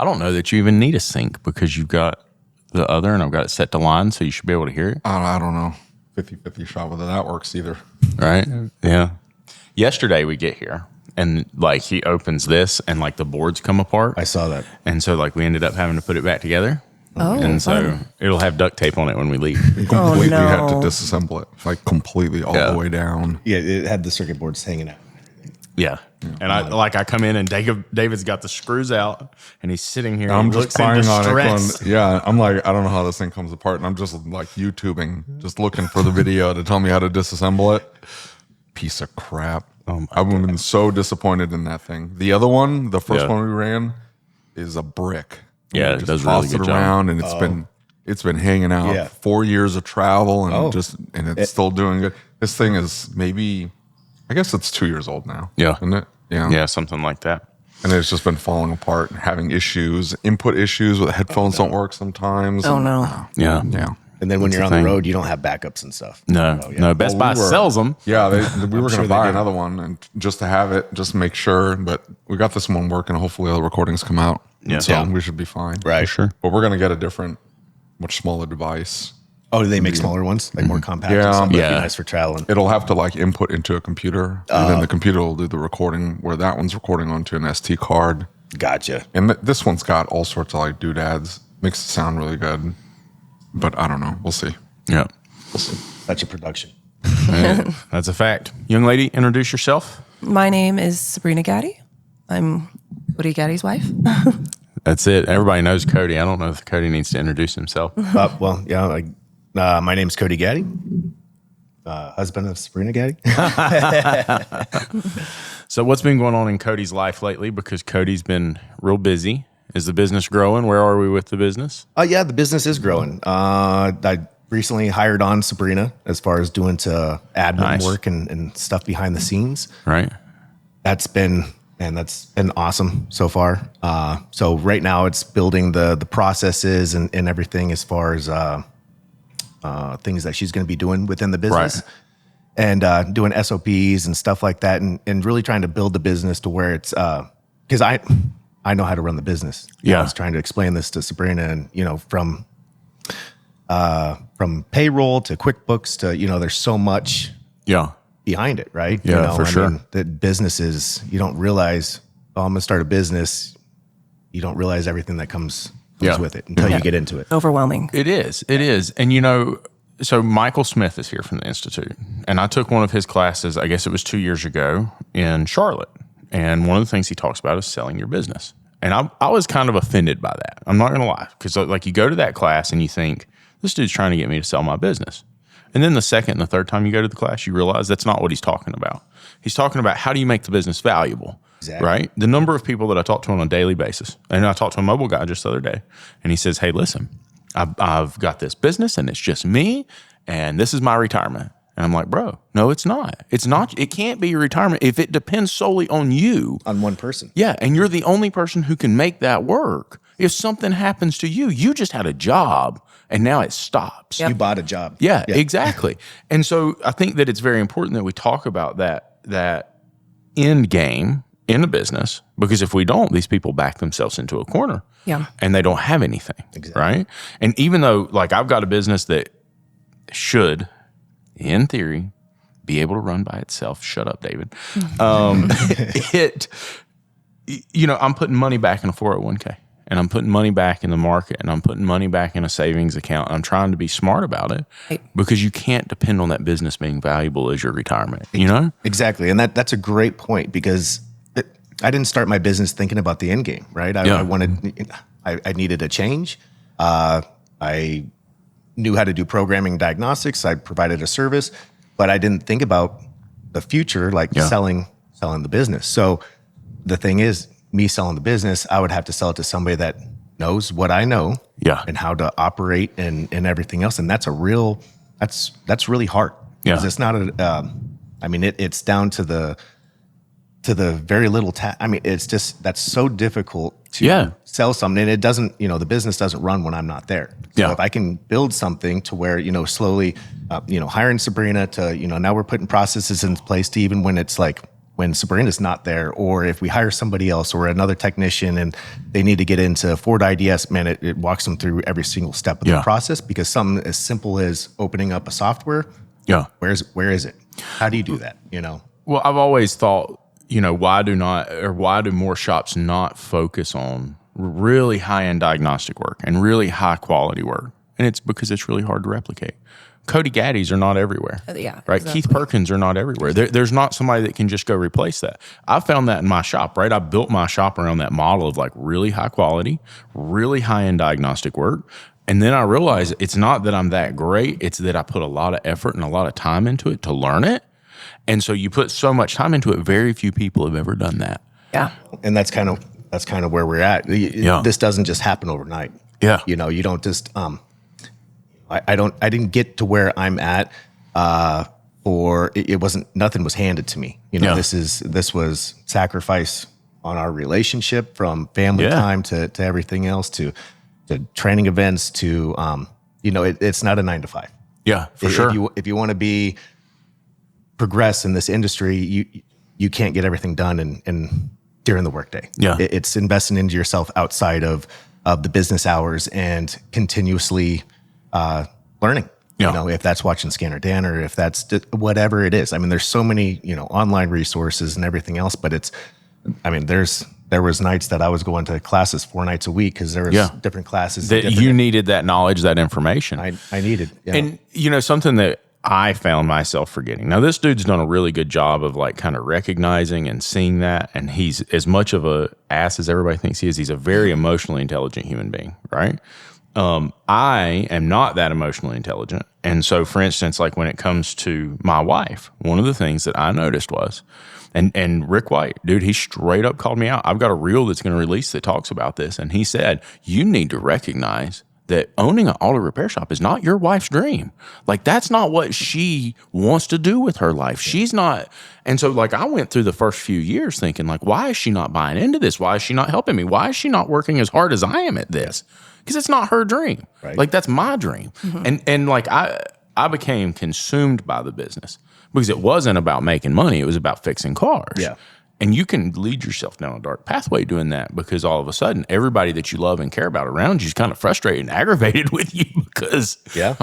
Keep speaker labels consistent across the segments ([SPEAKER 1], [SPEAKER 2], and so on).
[SPEAKER 1] I don't know that you even need a sync because you've got the other and I've got it set to line, so you should be able to hear it.
[SPEAKER 2] I don't know. 50-50 shot whether that works either.
[SPEAKER 1] Right? Yeah. Yesterday we get here and like he opens this and like the boards come apart.
[SPEAKER 3] I saw that.
[SPEAKER 1] And so like we ended up having to put it back together.
[SPEAKER 4] Oh,
[SPEAKER 1] and so
[SPEAKER 4] fun.
[SPEAKER 1] it'll have duct tape on it when we leave.
[SPEAKER 2] Completely
[SPEAKER 4] no.
[SPEAKER 2] had to disassemble it, like completely all the way down.
[SPEAKER 3] Yeah, it had the circuit boards hanging out.
[SPEAKER 1] Yeah. And I come in and David's got the screws out and he's sitting here.
[SPEAKER 2] I'm
[SPEAKER 1] And he
[SPEAKER 2] just
[SPEAKER 1] looks in
[SPEAKER 2] spying on it.
[SPEAKER 1] distress.
[SPEAKER 2] Going, I'm like, I don't know how this thing comes apart. And I'm just like YouTubing, just looking for the video to tell me how to disassemble it. Piece of crap. I've been so disappointed in that thing. The other one, the first one we ran, is a brick.
[SPEAKER 1] Yeah,
[SPEAKER 2] We
[SPEAKER 1] it does really
[SPEAKER 2] tossed
[SPEAKER 1] good
[SPEAKER 2] it
[SPEAKER 1] job.
[SPEAKER 2] around and it's been hanging out.
[SPEAKER 3] Yeah.
[SPEAKER 2] 4 years of travel and it's still doing good. This thing is maybe, I guess it's 2 years old now.
[SPEAKER 1] Yeah.
[SPEAKER 2] Isn't it?
[SPEAKER 1] Yeah, something like that.
[SPEAKER 2] And it's just been falling apart and having issues, input issues where the headphones don't work sometimes.
[SPEAKER 4] Oh, no.
[SPEAKER 1] Yeah.
[SPEAKER 2] Yeah.
[SPEAKER 3] And then when you're on
[SPEAKER 1] thing.
[SPEAKER 3] the road, you don't have backups and stuff.
[SPEAKER 1] No, no. Best Buy sells them.
[SPEAKER 2] Yeah, we were going to buy
[SPEAKER 3] do.
[SPEAKER 2] another one and just to have it, just make sure. But we got this one working. Hopefully, the recordings come out.
[SPEAKER 1] Yeah.
[SPEAKER 2] So
[SPEAKER 3] Yeah.
[SPEAKER 2] we should be fine.
[SPEAKER 3] Right.
[SPEAKER 1] Sure.
[SPEAKER 2] But we're going to get a different, much smaller device.
[SPEAKER 3] Oh, do they make smaller ones? Like more compact?
[SPEAKER 2] Yeah,
[SPEAKER 3] and stuff? That'd
[SPEAKER 1] yeah.
[SPEAKER 3] be nice for traveling.
[SPEAKER 2] It'll have to like input into a computer, and then the computer will do the recording. Where that one's recording onto an SD card,
[SPEAKER 3] Gotcha.
[SPEAKER 2] and this one's got all sorts of like doodads. Makes it sound really good, but I don't know. We'll see.
[SPEAKER 1] Yeah.
[SPEAKER 3] Such a production.
[SPEAKER 1] That's a fact. Young lady, introduce yourself.
[SPEAKER 4] My name is Sabrina Gaddie. I'm Cody Gaddie's wife.
[SPEAKER 1] That's it. Everybody knows Cody. I don't know if Cody needs to introduce himself.
[SPEAKER 3] Well, yeah. My name's Cody Gaddie, husband of Sabrina Gaddie.
[SPEAKER 1] So what's been going on in Cody's life lately? Because Cody's been real busy. Is the business growing? Where are we with the business?
[SPEAKER 3] Yeah, the business is growing. I recently hired on Sabrina as far as doing admin work and stuff behind the scenes.
[SPEAKER 1] Right.
[SPEAKER 3] That's been awesome so far. So right now it's building the processes and everything as far as things that she's going to be doing within the business.
[SPEAKER 1] Right.
[SPEAKER 3] And doing SOPs and stuff like that, and really trying to build the business to where it's because I know how to run the business.
[SPEAKER 1] Yeah.
[SPEAKER 3] I was trying to explain this to Sabrina, and from payroll to QuickBooks to there's so much behind it, right?
[SPEAKER 1] Yeah, for sure.
[SPEAKER 3] That business is, you don't realize, I'm going to start a business. You don't realize everything that comes with it until you get into it.
[SPEAKER 4] Overwhelming.
[SPEAKER 1] It is. It is. And so Michael Smith is here from the Institute, and I took one of his classes, I guess it was 2 years ago in Charlotte. And one of the things he talks about is selling your business. And I was kind of offended by that. I'm not going to lie. Because like you go to that class and you think, this dude's trying to get me to sell my business. And then the second and the third time you go to the class, you realize that's not what he's talking about. He's talking about how do you make the business valuable, right? The number of people that I talk to on a daily basis. And I talked to a mobile guy just the other day, and he says, hey, listen, I've got this business and it's just me, and this is my retirement. And I'm like, bro, no, it's not. It's not. It can't be your retirement if it depends solely on you.
[SPEAKER 3] On one person.
[SPEAKER 1] Yeah, and you're the only person who can make that work. If something happens to you, you just had a job and now it stops.
[SPEAKER 3] You bought a job.
[SPEAKER 1] Yeah, exactly. And so I think that it's very important that we talk about that end game in a business, because if we don't, these people back themselves into a corner.
[SPEAKER 4] Yeah.
[SPEAKER 1] And they don't have anything.
[SPEAKER 3] Exactly.
[SPEAKER 1] Right? And even though like I've got a business that should, in theory, be able to run by itself. Shut up, David. I'm putting money back in a 401k, and I'm putting money back in the market, and I'm putting money back in a savings account. And I'm trying to be smart about it,
[SPEAKER 4] Right.
[SPEAKER 1] because you can't depend on that business being valuable as your retirement,
[SPEAKER 3] Exactly. And that's a great point, because I didn't start my business thinking about the end game, right? I needed a change. I knew how to do programming diagnostics. I provided a service, but I didn't think about the future, like selling the business. So the thing is, me selling the business, I would have to sell it to somebody that knows what I know, and how to operate and everything else. And that's really hard.
[SPEAKER 1] Yeah.
[SPEAKER 3] 'Cause it's not it's down to the very little it's just, that's so difficult to sell something, and it doesn't, the business doesn't run when I'm not there. So if I can build something to where, slowly, hiring Sabrina to, now we're putting processes in place to even when when Sabrina's not there, or if we hire somebody else or another technician and they need to get into Ford IDS, man, it walks them through every single step of the process, because something as simple as opening up a software, where is it? How do you do that?
[SPEAKER 1] Well, I've always thought, why do more shops not focus on really high-end diagnostic work and really high-quality work? And it's because it's really hard to replicate. Cody Gaddies are not everywhere.
[SPEAKER 4] Yeah.
[SPEAKER 1] Right.
[SPEAKER 4] Exactly.
[SPEAKER 1] Keith Perkins are not everywhere. There's not somebody that can just go replace that. I found that in my shop, right? I built my shop around that model of like really high quality, really high-end diagnostic work. And then I realized it's not that I'm that great. It's that I put a lot of effort and a lot of time into it to learn it. And so you put so much time into it. Very few people have ever done that.
[SPEAKER 4] Yeah.
[SPEAKER 3] And that's kind of where we're at. This doesn't just happen overnight.
[SPEAKER 1] Yeah.
[SPEAKER 3] You don't just, I didn't get to where I'm at, or it wasn't, nothing was handed to me. This was sacrifice on our relationship, from family time to everything else, to training events, to, it's not a 9 to 5.
[SPEAKER 1] Yeah, for sure.
[SPEAKER 3] If you want to progress in this industry, you can't get everything done in during the workday.
[SPEAKER 1] Yeah.
[SPEAKER 3] It's investing into yourself outside of the business hours and continuously learning. If that's watching Scanner Dan, or if that's whatever it is. I mean, there's so many online resources and everything else, but there was nights that I was going to classes 4 nights a week because there was different classes
[SPEAKER 1] that you needed that knowledge, that information.
[SPEAKER 3] I needed.
[SPEAKER 1] And something that I found myself forgetting. Now, this dude's done a really good job of like kind of recognizing and seeing that. And he's as much of a ass as everybody thinks he is. He's a very emotionally intelligent human being, right? I am not that emotionally intelligent. And so, for instance, like when it comes to my wife, one of the things that I noticed was, and Rick White, dude, he straight up called me out. I've got a reel that's going to release that talks about this. And he said, you need to recognize that owning an auto repair shop is not your wife's dream. Like, that's not what she wants to do with her life. She's not. And so, like, I went through the first few years thinking, like, why is she not buying into this? Why is she not helping me? Why is she not working as hard as I am at this? Because it's not her dream. Right. Like, that's my dream. Mm-hmm. And like, I became consumed by the business because it wasn't about making money. It was about fixing cars.
[SPEAKER 3] Yeah.
[SPEAKER 1] And you can lead yourself down a dark pathway doing that, because all of a sudden, everybody that you love and care about around you is kind of frustrated and aggravated with you because...
[SPEAKER 2] Yeah.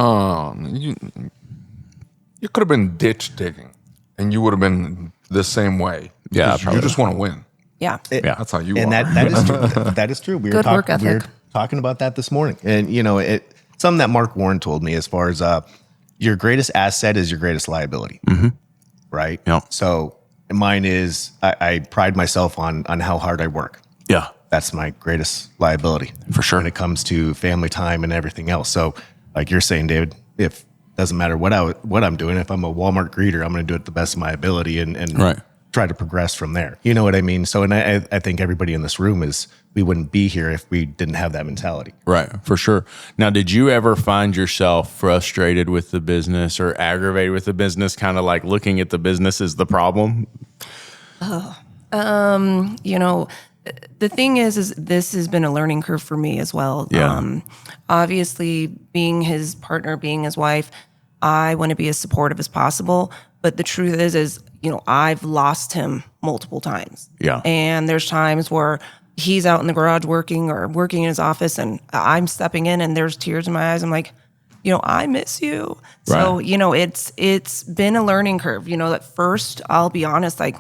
[SPEAKER 2] You could have been ditch digging, and you would have been the same way.
[SPEAKER 1] Yeah.
[SPEAKER 2] You just want to win.
[SPEAKER 4] Yeah.
[SPEAKER 2] That's how you are.
[SPEAKER 3] And that is true. That is true. We
[SPEAKER 4] Good work ethic.
[SPEAKER 3] We were talking about that this morning. And, something that Mark Warren told me, as far as your greatest asset is your greatest liability.
[SPEAKER 1] Mm-hmm.
[SPEAKER 3] Right?
[SPEAKER 1] Yeah.
[SPEAKER 3] So... mine is I pride myself on how hard I work.
[SPEAKER 1] Yeah.
[SPEAKER 3] That's my greatest liability.
[SPEAKER 1] For sure.
[SPEAKER 3] When it comes to family time and everything else. So like you're saying, David, if doesn't matter what I'm doing, if I'm a Walmart greeter, I'm going to do it the best of my ability and
[SPEAKER 1] right.
[SPEAKER 3] try to progress from there. You know what I mean? So, and I think everybody in this room we wouldn't be here if we didn't have that mentality.
[SPEAKER 1] Right, for sure. Now, did you ever find yourself frustrated with the business or aggravated with the business, kind of like looking at the business as the problem?
[SPEAKER 4] The thing is this has been a learning curve for me as well.
[SPEAKER 1] Yeah.
[SPEAKER 4] Obviously, being his partner, being his wife, I want to be as supportive as possible. But the truth is, I've lost him multiple times.
[SPEAKER 1] Yeah.
[SPEAKER 4] And there's times where he's out in the garage working or working in his office, and I'm stepping in and there's tears in my eyes. I'm like, I miss you. Right. So, it's been a learning curve. At first, I'll be honest, like,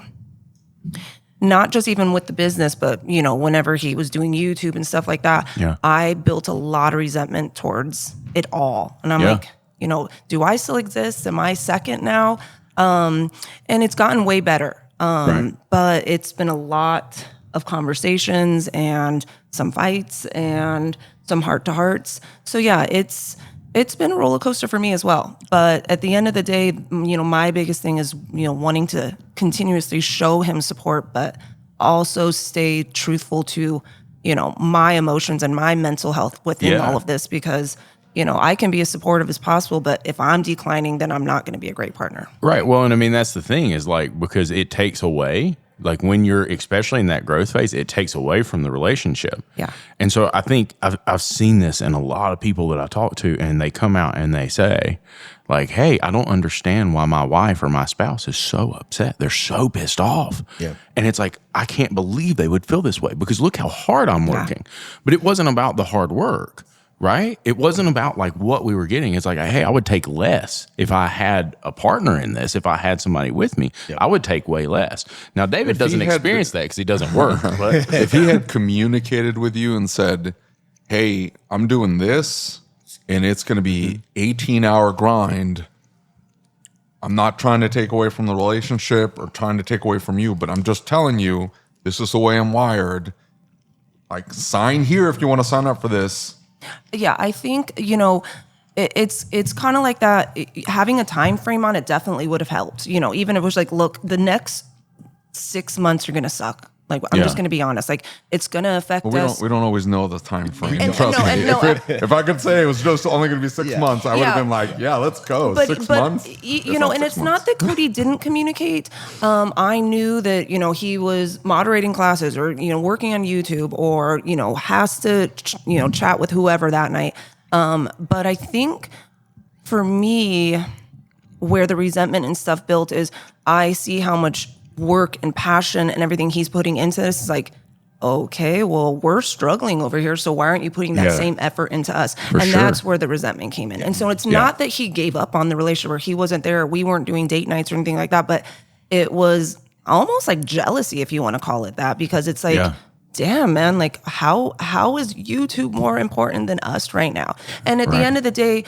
[SPEAKER 4] not just even with the business, but, whenever he was doing YouTube and stuff like that, I built a lot of resentment towards it all. And I'm like, do I still exist? Am I second now? And it's gotten way better.
[SPEAKER 1] Right.
[SPEAKER 4] But it's been a lot of conversations and some fights and some heart-to-hearts. So yeah, it's been a roller coaster for me as well. But at the end of the day, my biggest thing is, wanting to continuously show him support, but also stay truthful to, my emotions and my mental health within all of this, because, I can be as supportive as possible, but if I'm declining, then I'm not going to be a great partner.
[SPEAKER 1] Right. Well, and I mean, that's the thing is like, because it takes away Like when you're, especially in that growth phase, it takes away from the relationship.
[SPEAKER 4] Yeah.
[SPEAKER 1] And so I think I've seen this in a lot of people that I talk to, and they come out and they say, like, hey, I don't understand why my wife or my spouse is so upset. They're so pissed off.
[SPEAKER 3] Yeah.
[SPEAKER 1] And it's like, I can't believe they would feel this way because look how hard I'm working. But it wasn't about the hard work. Right? It wasn't about like what we were getting. It's like, hey, I would take less if I had a partner in this. If I had somebody with me, I would take way less. Now, David doesn't experience that because he doesn't work. But
[SPEAKER 2] if he had communicated with you and said, hey, I'm doing this and it's going to be 18-hour grind. I'm not trying to take away from the relationship or trying to take away from you, but I'm just telling you, this is the way I'm wired. Like, sign here if you want to sign up for this.
[SPEAKER 4] Yeah, I think, it's kind of like that. Having a time frame on it definitely would have helped. Even if it was like, look, the next 6 months are going to suck. Like, I'm just going to be honest. Like, it's going to affect us.
[SPEAKER 2] We don't always know the time frame.
[SPEAKER 4] Trust me.
[SPEAKER 2] If I could say it was just only going to be 6 months, I would have been like, yeah, let's go. But, 6 months.
[SPEAKER 4] And it's not that Cody didn't communicate. I knew that, he was moderating classes or, working on YouTube or, has to, chat with whoever that night. But I think for me, where the resentment and stuff built is I see how much work and passion and everything he's putting into this. Is like, okay, well, we're struggling over here, so why aren't you putting that same effort into us? That's where the resentment came in. And so it's not that he gave up on the relationship or he wasn't there, we weren't doing date nights or anything like that, but it was almost like jealousy, if you want to call it that, because it's like, damn, man, like how is YouTube more important than us right now? And at the end of the day,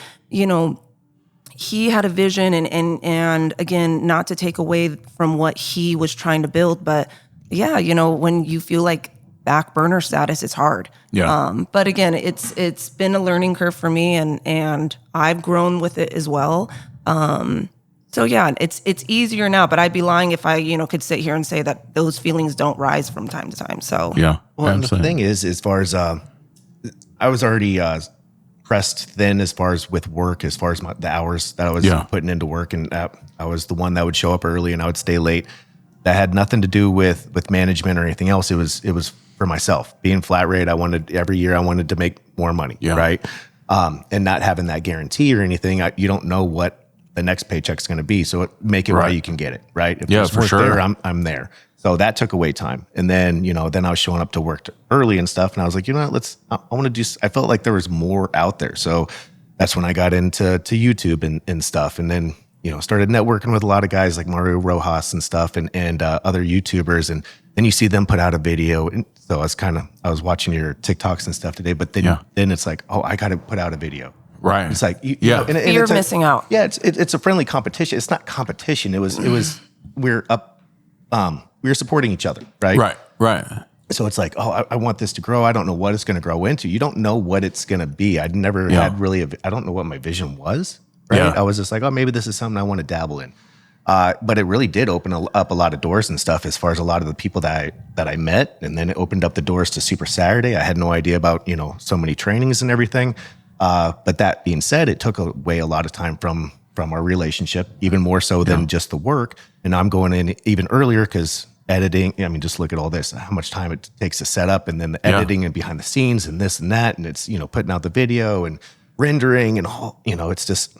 [SPEAKER 4] he had a vision and again, not to take away from what he was trying to build, but when you feel like back burner status, it's hard. Yeah. But again, it's been a learning curve for me and I've grown with it as well. So yeah, it's easier now, but I'd be lying if I, could sit here and say that those feelings don't rise from time to time. So
[SPEAKER 1] yeah.
[SPEAKER 3] Well, and the thing is, as far as I was already pressed thin as far as with work, as far as the hours that I was putting into work, and I was the one that would show up early and I would stay late. That had nothing to do with management or anything else. It was for myself. Being flat rate, every year I wanted to make more money, right? And not having that guarantee or anything, you don't know what the next paycheck's going to be. So make it while you can get it, right? If there's work there, I'm there. So that took away time. And then, then I was showing up to work early and stuff. And I was like, I want to do, I felt like there was more out there. So that's when I got into YouTube and stuff. And then, started networking with a lot of guys like Mario Rojas and stuff and other YouTubers. And then you see them put out a video. And so I was watching your TikToks and stuff today, but then it's like, oh, I got to put out a video.
[SPEAKER 1] Right.
[SPEAKER 3] It's like,
[SPEAKER 4] fear of missing out.
[SPEAKER 3] Yeah. It's a friendly competition. It's not competition. It was, we're up, we were supporting each other, right?
[SPEAKER 1] Right.
[SPEAKER 3] So it's like, oh, I want this to grow. I don't know what it's going to grow into. You don't know what it's going to be. I'd never had really, I don't know what my vision was, right? Yeah. I was just like, oh, maybe this is something I want to dabble in. But it really did open up a lot of doors and stuff as far as a lot of the people that I met. And then it opened up the doors to Super Saturday. I had no idea about, so many trainings and everything. But that being said, it took away a lot of time from our relationship, even more so than just the work. And I'm going in even earlier because editing, just look at all this, how much time it takes to set up and then the editing and behind the scenes and this and that. And it's, putting out the video and rendering and all, it's just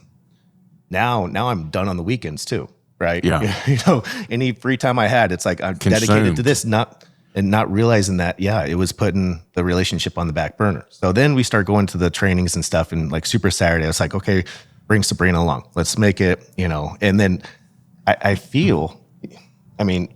[SPEAKER 3] now I'm done on the weekends too. Right. Yeah. Any free time I had, it's like I'm dedicated to this, not realizing that, it was putting the relationship on the back burner. So then we start going to the trainings and stuff and like Super Saturday, I was like, okay, bring Sabrina along. Let's make it, and then I feel,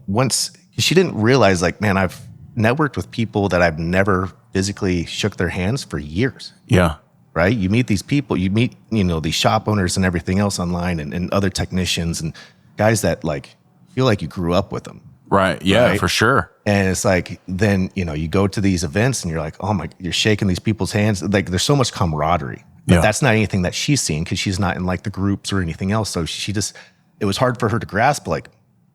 [SPEAKER 3] once she didn't realize like, man, I've networked with people that I've never physically shook their hands for years. Yeah. Right. You meet these people, you meet, these shop owners and everything else online and other technicians and guys that like feel like you grew up with them.
[SPEAKER 1] Right. Yeah, right? For sure.
[SPEAKER 3] And it's like, then, you go to these events and you're like, oh my, you're shaking these people's hands. Like there's so much camaraderie. But that's not anything that she's seen because she's not in like the groups or anything else. So it was hard for her to grasp like,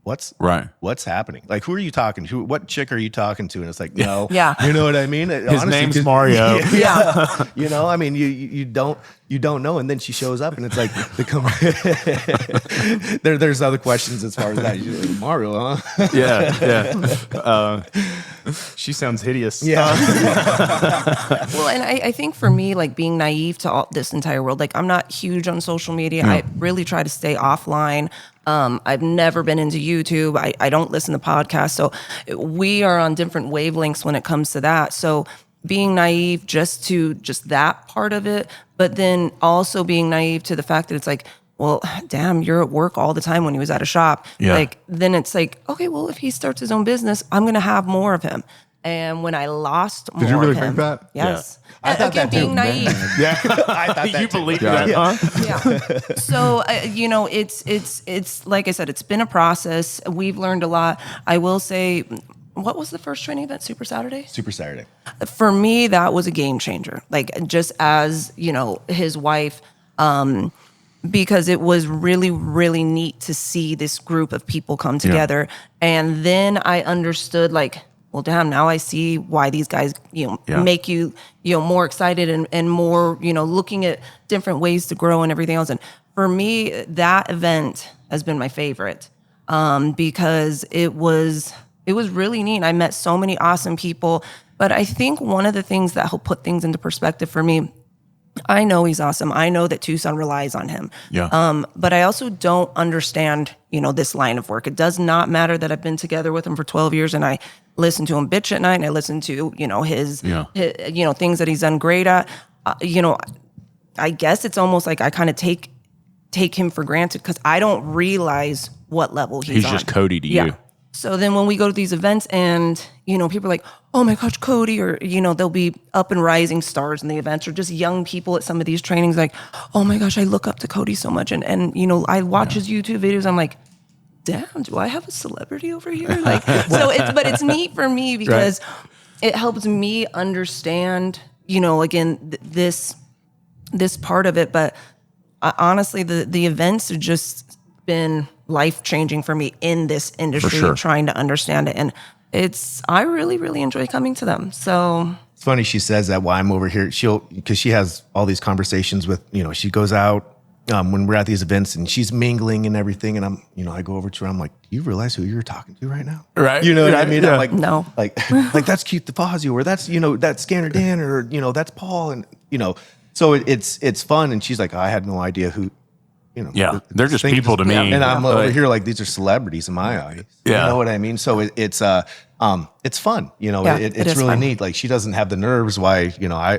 [SPEAKER 3] what's happening? Like, who are you talking to? What chick are you talking to? And it's like, no, you know what I mean?
[SPEAKER 1] His name's Mario.
[SPEAKER 3] You don't, you don't know. And then she shows up and it's like, there's other questions as far as that. You're like, Mario, huh?
[SPEAKER 1] Yeah.
[SPEAKER 5] She sounds hideous.
[SPEAKER 3] Yeah.
[SPEAKER 4] Well, and I think for me, like being naive to this entire world, like I'm not huge on social media. I really try to stay offline. I've never been into YouTube. I don't listen to podcasts. So we are on different wavelengths when it comes to that. So being naive just that part of it, but then also being naive to the fact that it's like, well, damn, you're at work all the time when he was at a shop.
[SPEAKER 1] Yeah.
[SPEAKER 4] Like, then it's like, okay, well, if he starts his own business, I'm going to have more of him. And when I lost more
[SPEAKER 2] Did you really
[SPEAKER 4] of him,
[SPEAKER 2] think that?
[SPEAKER 4] yes.
[SPEAKER 3] I thought
[SPEAKER 4] Again,
[SPEAKER 3] that too.
[SPEAKER 4] being naive.
[SPEAKER 3] Yeah. I thought that
[SPEAKER 1] You
[SPEAKER 3] too.
[SPEAKER 1] believe that, huh?
[SPEAKER 4] Yeah. So, it's like I said, it's been a process. We've learned a lot. I will say, what was the first training event? Super Saturday?
[SPEAKER 3] Super Saturday.
[SPEAKER 4] For me, that was a game changer. Like, just as, his wife, because it was really, really neat to see this group of people come together. And then I understood, like, well, damn, now I see why these guys, make you, more excited and more, looking at different ways to grow and everything else. And for me, that event has been my favorite because it was really neat. I met so many awesome people. But I think one of the things that helped put things into perspective for me, I know he's awesome. I know that Tucson relies on him.
[SPEAKER 1] Yeah.
[SPEAKER 4] But I also don't understand, this line of work. It does not matter that I've been together with him for 12 years and I listen to him bitch at night and I listen to, his things that he's done great at. I guess it's almost like I kind of take him for granted because I don't realize what level he's on.
[SPEAKER 1] He's just Cody to you.
[SPEAKER 4] So then when we go to these events and, people are like, oh my gosh, Cody, or, they'll be up and rising stars in the events or just young people at some of these trainings like, oh my gosh, I look up to Cody so much. And I watch his YouTube videos. I'm like, damn, do I have a celebrity over here? Like, but it's neat for me because it helps me understand, again, this part of it. But honestly, the events have just been life-changing for me in this industry, trying to understand it. And I really, really enjoy coming to them. So
[SPEAKER 3] it's funny she says that while I'm over here, because she has all these conversations with, she goes out when we're at these events and she's mingling and everything. And I'm, I go over to her, I'm like, do you realize who you're talking to right now?
[SPEAKER 1] Right.
[SPEAKER 3] You know what I mean?
[SPEAKER 1] Yeah.
[SPEAKER 3] I'm like,
[SPEAKER 4] no,
[SPEAKER 3] like that's Keith DeFazio or that's, that's Scanner Dan or, that's Paul. And, so it's fun. And she's like, I had no idea who,
[SPEAKER 1] Yeah, they're just people to me.
[SPEAKER 3] And I'm over here like these are celebrities in my eyes.
[SPEAKER 1] Yeah.
[SPEAKER 3] You know what I mean? So it's fun. It's really
[SPEAKER 4] fun.
[SPEAKER 3] neat. Like she doesn't have the nerves. Why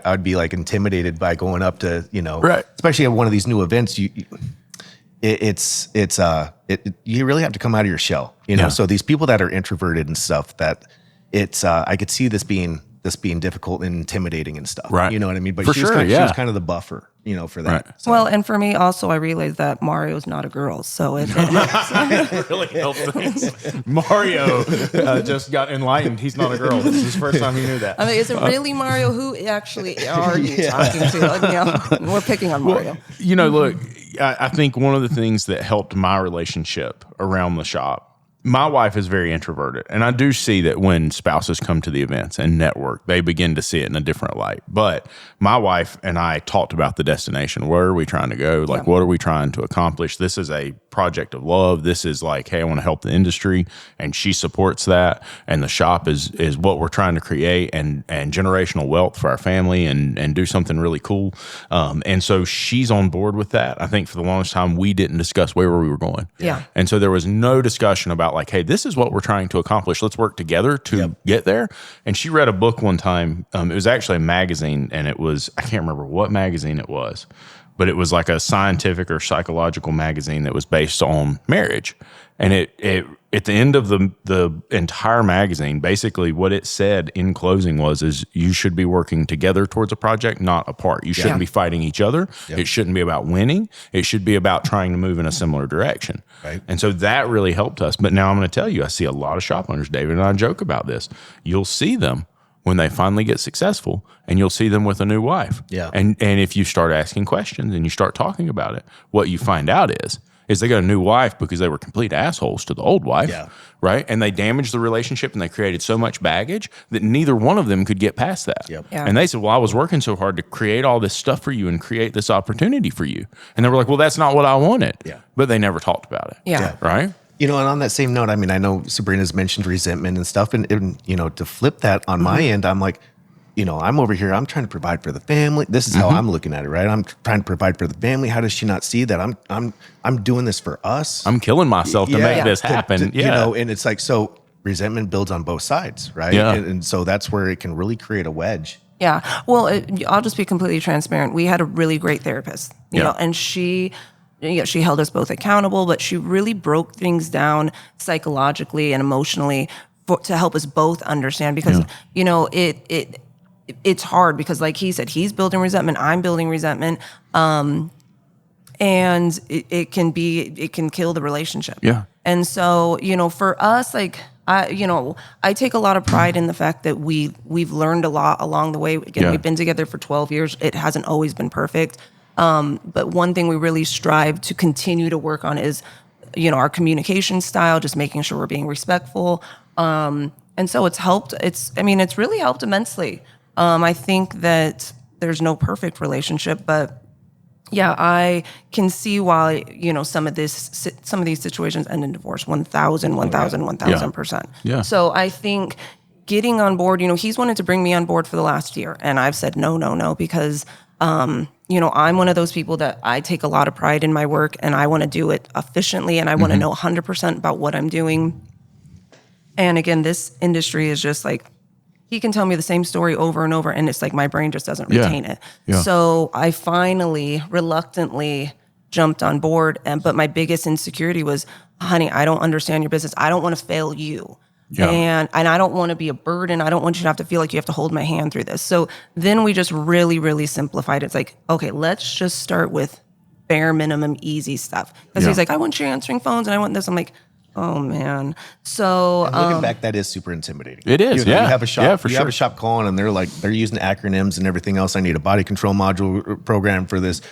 [SPEAKER 3] I'd be like intimidated by going up to
[SPEAKER 1] Right.
[SPEAKER 3] especially at one of these new events. You really have to come out of your shell. So these people that are introverted and stuff that I could see this being difficult and intimidating and stuff.
[SPEAKER 1] Right.
[SPEAKER 3] You know what I mean? But
[SPEAKER 1] For
[SPEAKER 3] she was
[SPEAKER 1] sure,
[SPEAKER 3] she was kind of the buffer, for that.
[SPEAKER 1] Right.
[SPEAKER 3] So.
[SPEAKER 4] Well, and for me also, I realized that Mario's not a girl, so it
[SPEAKER 1] really helped things. Mario just got enlightened. He's not a girl. This is his first time he knew that.
[SPEAKER 4] I mean, is it really Mario? Who actually are you talking to? Like, we're picking on Mario.
[SPEAKER 1] Look, I think one of the things that helped my relationship around the shop, my wife is very introverted, and I do see that when spouses come to the events and network, they begin to see it in a different light. But my wife and I talked about the destination. Where are we trying to go? Like, what are we trying to accomplish? This is a project of love. This is like, hey, I want to help the industry, and she supports that. And the shop is what we're trying to create and generational wealth for our family and do something really cool. And so she's on board with that. I think for the longest time, we didn't discuss where we were going.
[SPEAKER 4] Yeah.
[SPEAKER 1] And so there was no discussion about like, hey, this is what we're trying to accomplish. Let's work together to get there. And she read a book one time. It was actually a magazine, and it was, I can't remember what magazine it was, but it was like a scientific or psychological magazine that was based on marriage. And it at the end of the entire magazine, basically what it said in closing is you should be working together towards a project, not apart. You shouldn't be fighting each other. It shouldn't be about winning. It should be about trying to move in a similar direction.
[SPEAKER 3] Right.
[SPEAKER 1] And so that really helped us. But now I'm going to tell you, I see a lot of shop owners, David and I joke about this. You'll see them when they finally get successful, and you'll see them with a new wife.
[SPEAKER 3] Yeah.
[SPEAKER 1] And if you start asking questions and you start talking about it, what you find out is is they got a new wife because they were complete assholes to the old wife, right? And they damaged the relationship and they created so much baggage that neither one of them could get past that.
[SPEAKER 3] Yep.
[SPEAKER 4] Yeah.
[SPEAKER 1] And they said, well, I was working so hard to create all this stuff for you and create this opportunity for you. And they were like, well, that's not what I wanted.
[SPEAKER 3] Yeah.
[SPEAKER 1] But they never talked about it.
[SPEAKER 4] Yeah.
[SPEAKER 1] Right?
[SPEAKER 3] You know, and on that same note, I mean, I know Sabrina's mentioned resentment and stuff, and you know, to flip that on my end, I'm like, you know, I'm over here, I'm trying to provide for the family. This is how I'm looking at it, right? I'm trying to provide for the family. How does she not see that I'm doing this for us?
[SPEAKER 1] I'm killing myself to make this happen.
[SPEAKER 3] You know, and it's like, so resentment builds on both sides, right?
[SPEAKER 1] Yeah.
[SPEAKER 3] And so that's where it can really create a wedge.
[SPEAKER 4] Yeah. Well, I'll just be completely transparent. We had a really great therapist, you know, and she held us both accountable, but she really broke things down psychologically and emotionally to help us both understand, because, you know, it's hard because, like he said, he's building resentment, I'm building resentment. And it can kill the relationship.
[SPEAKER 1] Yeah.
[SPEAKER 4] And so, you know, for us, like, I take a lot of pride in the fact that we've learned a lot along the way. Again, we've been together for 12 years. It hasn't always been perfect. But one thing we really strive to continue to work on is, you know, our communication style, just making sure we're being respectful. And so it's helped. It's really helped immensely. I think that there's no perfect relationship, but yeah, I can see why, you know, some of these situations end in divorce. 1,000%.
[SPEAKER 1] Yeah.
[SPEAKER 4] So I think getting on board, you know, he's wanted to bring me on board for the last year, and I've said no, because, you know, I'm one of those people that I take a lot of pride in my work, and I want to do it efficiently, and I want to know 100% about what I'm doing. And again, this industry is just like, he can tell me the same story over and over, and it's like my brain just doesn't retain it.
[SPEAKER 1] Yeah.
[SPEAKER 4] So I finally, reluctantly jumped on board. But my biggest insecurity was, honey, I don't understand your business. I don't want to fail you.
[SPEAKER 1] Yeah.
[SPEAKER 4] And I don't want to be a burden. I don't want you to have to feel like you have to hold my hand through this. So then we just really, really simplified it. It's like, okay, let's just start with bare minimum easy stuff. Because he's like, I want you answering phones and I want this. I'm like, oh man. So
[SPEAKER 3] And looking back, that is super intimidating.
[SPEAKER 1] It is,
[SPEAKER 3] You know,
[SPEAKER 1] yeah.
[SPEAKER 3] You have a shop,
[SPEAKER 1] Yeah, for
[SPEAKER 3] you have
[SPEAKER 1] sure.
[SPEAKER 3] a shop calling, and they're using acronyms and everything else. I need a body control module program for this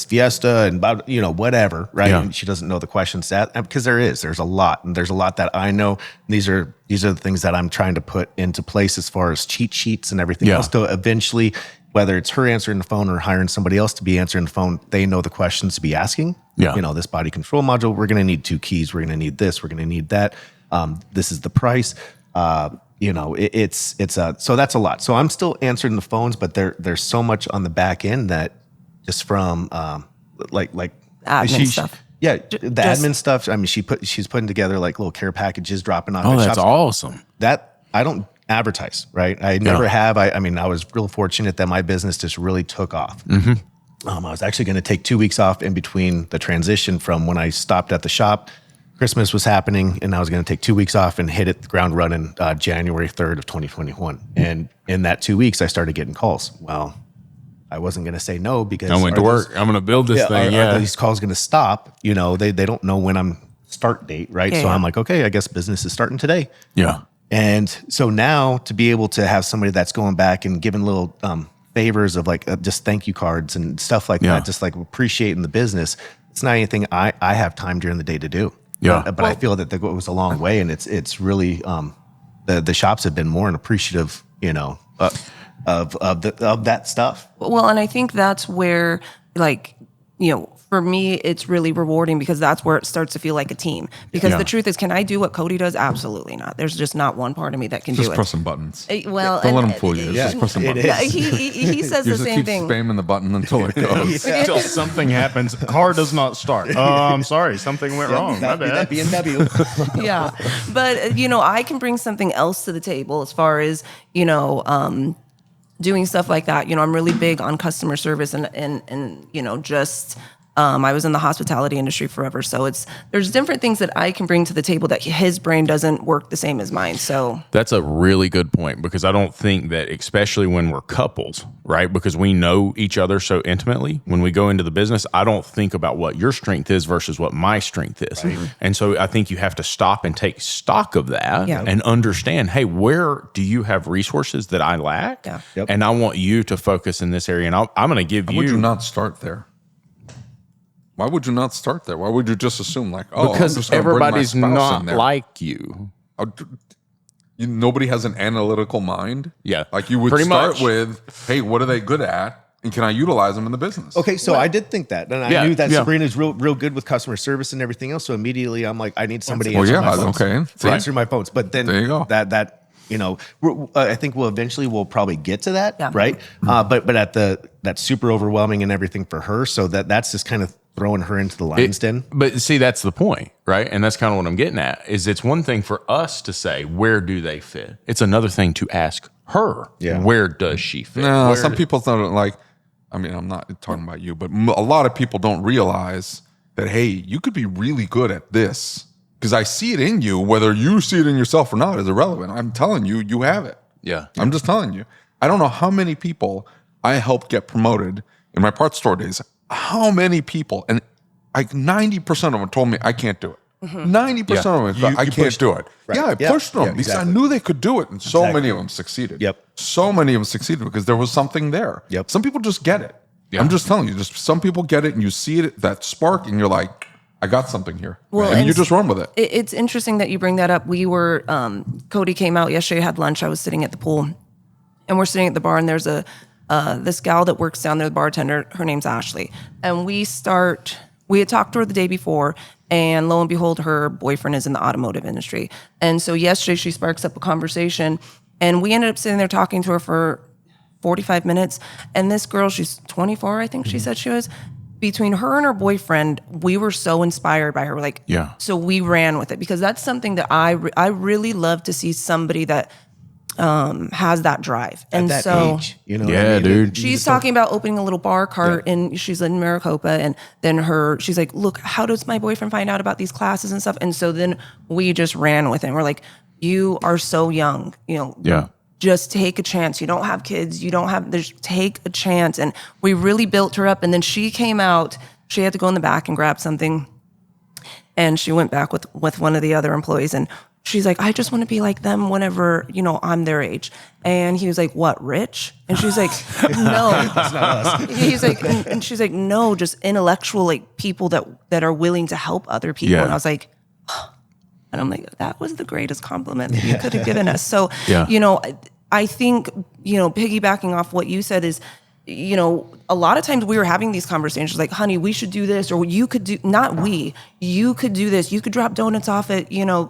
[SPEAKER 3] Fiesta and about, you know, whatever, right?
[SPEAKER 1] Yeah.
[SPEAKER 3] And she doesn't know the questions that, because there's a lot, and there's a lot that I know. These are the things that I'm trying to put into place as far as cheat sheets and everything else to eventually, whether it's her answering the phone or hiring somebody else to be answering the phone, they know the questions to be asking.
[SPEAKER 1] Yeah.
[SPEAKER 3] You know, this body control module, we're going to need 2 keys. We're going to need this. We're going to need that. This is the price. You know, so that's a lot. So I'm still answering the phones, but there's so much on the back end that just from like
[SPEAKER 4] admin stuff.
[SPEAKER 3] Yeah, the admin stuff. I mean, she's putting together like little care packages, dropping off.
[SPEAKER 1] Oh,
[SPEAKER 3] at
[SPEAKER 1] that's
[SPEAKER 3] shops.
[SPEAKER 1] awesome.
[SPEAKER 3] That I don't advertise, right? I never have. I mean, I was real fortunate that my business just really took off. I was actually going to take 2 weeks off in between the transition from when I stopped at the shop. Christmas was happening, and I was going to take 2 weeks off and hit it the ground running January 3rd of 2021. And in that 2 weeks, I started getting calls. Well, I wasn't going to say no because
[SPEAKER 1] I went to work. I'm going to build this thing.
[SPEAKER 3] Are these calls going to stop? You know, they don't know when I'm start date, right? So I'm like, okay, I guess business is starting today.
[SPEAKER 1] Yeah.
[SPEAKER 3] And so now to be able to have somebody that's going back and giving little favors of like just thank you cards and stuff like that, just like appreciating the business. It's not anything I have time during the day to do.
[SPEAKER 1] Yeah.
[SPEAKER 3] But I feel that it was a long way, and it's really the shops have been more appreciative, you know, of that stuff.
[SPEAKER 4] Well, and I think that's where, like, you know, for me, it's really rewarding because that's where it starts to feel like a team. Because the truth is, can I do what Cody does? Absolutely not. There's just not one part of me that can do
[SPEAKER 2] Just
[SPEAKER 4] it.
[SPEAKER 2] pressing buttons.
[SPEAKER 4] Well,
[SPEAKER 2] Don't let them fool you. It's just pressing buttons.
[SPEAKER 4] Yeah, he says
[SPEAKER 2] You
[SPEAKER 4] the
[SPEAKER 2] just
[SPEAKER 4] same
[SPEAKER 2] keep
[SPEAKER 4] thing.
[SPEAKER 2] spamming the button until it goes.
[SPEAKER 5] Until something happens. Car does not start. Oh, I'm sorry. Something went wrong. My
[SPEAKER 3] That
[SPEAKER 5] bad.
[SPEAKER 3] BMW.
[SPEAKER 4] Yeah, but you know, I can bring something else to the table as far as, you know, doing stuff like that. You know, I'm really big on customer service and you know, just I was in the hospitality industry forever, so there's different things that I can bring to the table that his brain doesn't work the same as mine. So
[SPEAKER 1] That's a really good point, because I don't think that, especially when we're couples, right? Because we know each other so intimately. When we go into the business, I don't think about what your strength is versus what my strength is. Right. And so I think you have to stop and take stock of that and understand, hey, where do you have resources that I lack?
[SPEAKER 4] Yeah.
[SPEAKER 3] Yep.
[SPEAKER 1] And I want you to focus in this area. And I'm going to give
[SPEAKER 2] Would
[SPEAKER 1] you
[SPEAKER 2] you not start there? Why would you not start there? Why would you just assume like, oh, I'm just
[SPEAKER 1] Because
[SPEAKER 2] gonna bring my
[SPEAKER 1] everybody's
[SPEAKER 2] spouse in
[SPEAKER 1] not
[SPEAKER 2] there?
[SPEAKER 1] like you.
[SPEAKER 2] Nobody has an analytical mind.
[SPEAKER 1] Yeah,
[SPEAKER 2] like you would
[SPEAKER 1] pretty
[SPEAKER 2] start
[SPEAKER 1] much.
[SPEAKER 2] with, hey, what are they good at, and can I utilize them in the business?
[SPEAKER 3] Okay, so I did think that, and I
[SPEAKER 1] Yeah,
[SPEAKER 3] knew that
[SPEAKER 1] yeah.
[SPEAKER 3] Sabrina's real good with customer service and everything else. So immediately, I'm like, I need somebody to
[SPEAKER 2] Well,
[SPEAKER 3] answer
[SPEAKER 2] yeah,
[SPEAKER 3] my phones.
[SPEAKER 2] okay.
[SPEAKER 3] To answer my phones. But then
[SPEAKER 2] There you go.
[SPEAKER 3] That I think we'll probably get to that,
[SPEAKER 4] Yeah.
[SPEAKER 3] right? But at that's super overwhelming and everything for her. So that's just kind of throwing her into the lion's den.
[SPEAKER 1] But see, that's the point, right? And that's kind of what I'm getting at. Is it's one thing for us to say where do they fit. It's another thing to ask her, where does she fit?
[SPEAKER 2] No,
[SPEAKER 1] Where
[SPEAKER 2] some people don't like. I mean, I'm not talking about you, but a lot of people don't realize that, hey, you could be really good at this because I see it in you. Whether you see it in yourself or not is irrelevant. I'm telling you, you have it.
[SPEAKER 1] Yeah.
[SPEAKER 2] I'm just telling you. I don't know how many people I helped get promoted in my parts store days. How many people, and like 90% of them told me I can't do it. 90% of them, I can't do it.
[SPEAKER 3] Right.
[SPEAKER 2] Yeah, I
[SPEAKER 3] Yeah.
[SPEAKER 2] pushed them
[SPEAKER 3] Yeah,
[SPEAKER 2] because
[SPEAKER 3] exactly.
[SPEAKER 2] I knew they could do it. And so many of them succeeded.
[SPEAKER 3] Yep.
[SPEAKER 2] So many of them succeeded because there was something there.
[SPEAKER 3] Yep.
[SPEAKER 2] Some people just get it.
[SPEAKER 1] Yeah.
[SPEAKER 2] I'm just telling you, just some people get it and you see it, that spark, and you're like, I got something here.
[SPEAKER 4] Well,
[SPEAKER 2] and
[SPEAKER 4] and
[SPEAKER 2] you just run with it.
[SPEAKER 4] It's interesting that you bring that up. We were, Cody came out yesterday, had lunch. I was sitting at the pool, and we're sitting at the bar, and there's this gal that works down there, the bartender. Her name's Ashley. And we had talked to her the day before, and lo and behold, her boyfriend is in the automotive industry. And so yesterday she sparks up a conversation, and we ended up sitting there talking to her for 45 minutes. And this girl, she's 24, I think she said she was. Between her and her boyfriend, we were so inspired by her. We're like,
[SPEAKER 1] Yeah.
[SPEAKER 4] So we ran with it because that's something that I really love to see somebody that has that drive. And
[SPEAKER 3] At that
[SPEAKER 4] so
[SPEAKER 3] age, you know.
[SPEAKER 1] Yeah,
[SPEAKER 3] what I mean?
[SPEAKER 1] dude.
[SPEAKER 4] she's talking about opening a little bar cart, and she's in Maricopa. And then she's like, look, how does my boyfriend find out about these classes and stuff? And so then we just ran with it. We're like, you are so young,
[SPEAKER 1] Yeah.
[SPEAKER 4] just take a chance. You don't have kids. Just take a chance. And we really built her up. And then she came out, she had to go in the back and grab something. And she went back with one of the other employees. And she's like, I just want to be like them whenever, I'm their age. And he was like, what, rich? And she's like, no. That's not us. He's like, and she's like, no, just intellectual, like people that are willing to help other people.
[SPEAKER 1] Yeah.
[SPEAKER 4] And I was like, and I'm like, that was the greatest compliment that you could have given us. So,
[SPEAKER 1] Yeah.
[SPEAKER 4] I think, piggybacking off what you said is, a lot of times we were having these conversations like, honey, we should do this, or you could do, you could do this. You could drop donuts off at,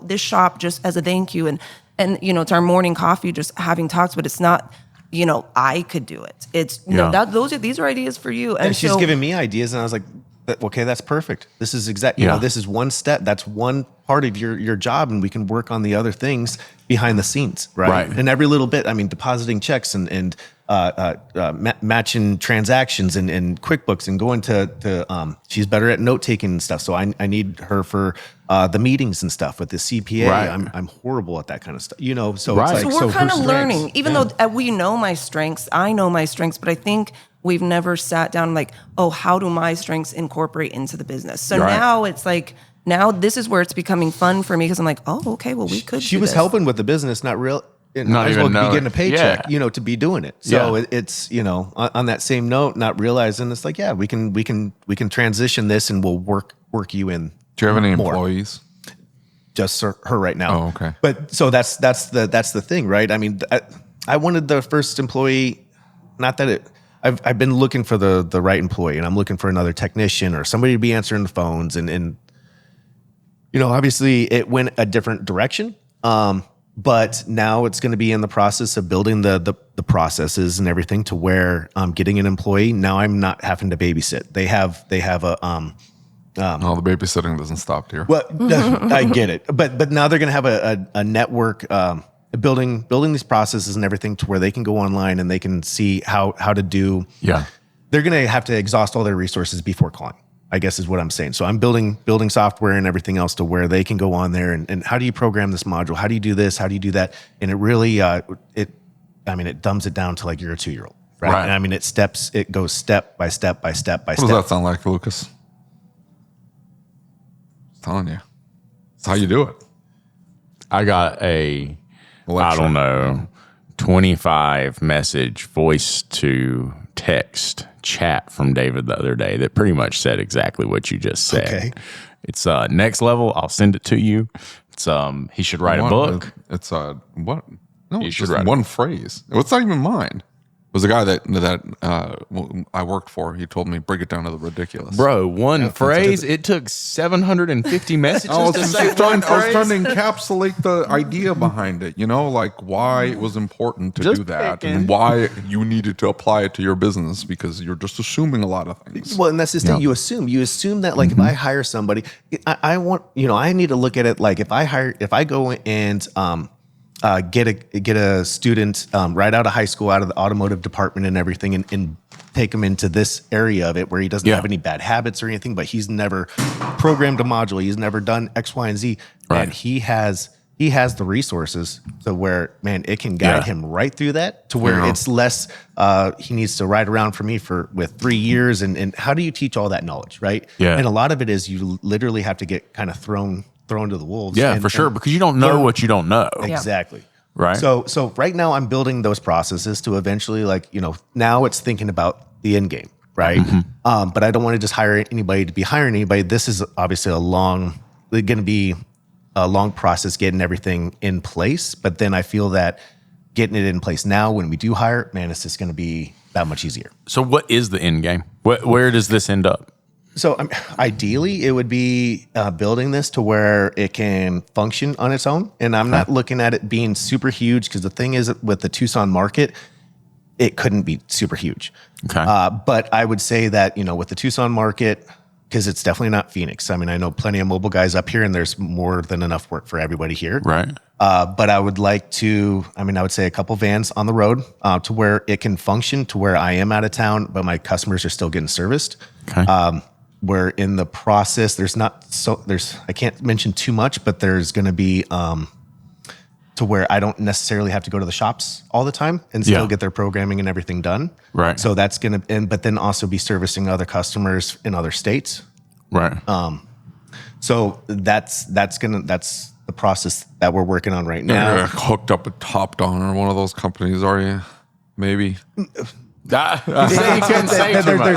[SPEAKER 4] this shop just as a thank you. And it's our morning coffee, just having talks, but it's not, I could do it. It's these are ideas for you. And
[SPEAKER 3] she's
[SPEAKER 4] so,
[SPEAKER 3] giving me ideas, and I was like, okay, that's perfect. This is exactly, this is one step. That's one part of your job, and we can work on the other things behind the scenes, right?
[SPEAKER 1] Right.
[SPEAKER 3] And every little bit, I mean, depositing checks and matching transactions and QuickBooks and going to she's better at note taking and stuff. So I need her for the meetings and stuff with the CPA.
[SPEAKER 1] Right.
[SPEAKER 3] I'm horrible at that kind of stuff, So
[SPEAKER 1] Right.
[SPEAKER 3] it's like,
[SPEAKER 4] So we're kind of
[SPEAKER 3] her
[SPEAKER 4] learning,
[SPEAKER 3] strengths.
[SPEAKER 4] even though we know my strengths, I know my strengths, but I think we've never sat down like, oh, how do my strengths incorporate into the business? So
[SPEAKER 1] Right.
[SPEAKER 4] now it's like, this is where it's becoming fun for me because I'm like, oh, okay, well, we could.
[SPEAKER 3] She
[SPEAKER 4] do
[SPEAKER 3] was
[SPEAKER 4] this.
[SPEAKER 3] helping with the business, not real.
[SPEAKER 1] Not
[SPEAKER 3] Might as well
[SPEAKER 1] even
[SPEAKER 3] be
[SPEAKER 1] know
[SPEAKER 3] getting
[SPEAKER 1] it.
[SPEAKER 3] a paycheck,
[SPEAKER 1] Yeah.
[SPEAKER 3] to be doing it. So
[SPEAKER 1] Yeah.
[SPEAKER 3] it's on that same note, not realizing it's like, yeah, we can transition this and we'll work you in.
[SPEAKER 2] Do you have any
[SPEAKER 3] more.
[SPEAKER 2] employees?
[SPEAKER 3] Just her right now.
[SPEAKER 2] Oh, okay.
[SPEAKER 3] But so that's the thing, right? I mean, I wanted the first employee. Not that I've been looking for the right employee, and I'm looking for another technician or somebody to be answering the phones, and obviously it went a different direction. But now it's going to be in the process of building the processes and everything to where I'm getting an employee. Now I'm not having to babysit. They have a
[SPEAKER 2] No, the babysitting doesn't stop here.
[SPEAKER 3] well, I get it, but now they're going to have a network building these processes and everything to where they can go online and they can see how to do.
[SPEAKER 1] Yeah.
[SPEAKER 3] They're going to have to exhaust all their resources before calling, I guess is what I'm saying. So I'm building software and everything else to where they can go on there and how do you program this module? How do you do this? How do you do that? And it really it dumbs it down to like you're a 2-year-old, right?
[SPEAKER 1] Right.
[SPEAKER 3] And I mean, it goes step by step by step by
[SPEAKER 2] What
[SPEAKER 3] step.
[SPEAKER 2] does that sound like, Lucas? I'm telling you. It's how you do it.
[SPEAKER 1] I got I
[SPEAKER 2] Lecture.
[SPEAKER 1] don't know, 25 message voice to text chat from David the other day that pretty much said exactly what you just said.
[SPEAKER 3] Okay.
[SPEAKER 1] It's next level. I'll send it to you. It's he should write a book.
[SPEAKER 2] It's what? No,
[SPEAKER 1] You
[SPEAKER 2] it's
[SPEAKER 1] should
[SPEAKER 2] just
[SPEAKER 1] write
[SPEAKER 2] one phrase. It's not even mine. It was a guy that I worked for. He told me, break it down to the ridiculous.
[SPEAKER 1] Bro, one phrase. It took 750 messages to say one
[SPEAKER 2] I was
[SPEAKER 1] phrase.
[SPEAKER 2] trying to encapsulate the idea behind it, like why it was important to
[SPEAKER 1] Just
[SPEAKER 2] do that
[SPEAKER 1] picking.
[SPEAKER 2] and why you needed to apply it to your business because you're just assuming a lot of things.
[SPEAKER 3] Well, and that's the thing. You assume that like if I hire somebody, I want I need to look at it like if I go and get a student right out of high school, out of the automotive department and everything, and take him into this area of it where he doesn't have any bad habits or anything, but he's never programmed a module, he's never done X, Y, and Z, and he has the resources to where it can guide him right through that to where it's less he needs to ride around for me with 3 years, and how do you teach all that knowledge, right? And a lot of it is you literally have to get kind of thrown to the wolves.
[SPEAKER 1] Yeah, for sure, because you don't know what you don't know.
[SPEAKER 3] Exactly.
[SPEAKER 1] Right.
[SPEAKER 3] So right now I'm building those processes to eventually now it's thinking about the end game, right? But I don't want to just hire anybody to be hiring anybody. This is obviously going to be a long process getting everything in place. But then I feel that getting it in place now when we do hire, it's just going to be that much easier.
[SPEAKER 1] So what is the end game? Where does this end up?
[SPEAKER 3] So ideally, it would be building this to where it can function on its own. And I'm not looking at it being super huge because the thing is with the Tucson market, it couldn't be super huge.
[SPEAKER 1] Okay.
[SPEAKER 3] But I would say that, with the Tucson market, because it's definitely not Phoenix. I mean, I know plenty of mobile guys up here and there's more than enough work for everybody here.
[SPEAKER 1] Right.
[SPEAKER 3] But I would like to, I would say a couple vans on the road to where it can function to where I am out of town, but my customers are still getting serviced.
[SPEAKER 1] Okay.
[SPEAKER 3] Where in the process, I can't mention too much, but there's going to be to where I don't necessarily have to go to the shops all the time and still get their programming and everything done.
[SPEAKER 1] Right.
[SPEAKER 3] So that's going to, but then also be servicing other customers in other states.
[SPEAKER 1] Right.
[SPEAKER 3] So that's the process that we're working on right now.
[SPEAKER 2] You're hooked up with Top Don or one of those companies, are you? Maybe.
[SPEAKER 3] There's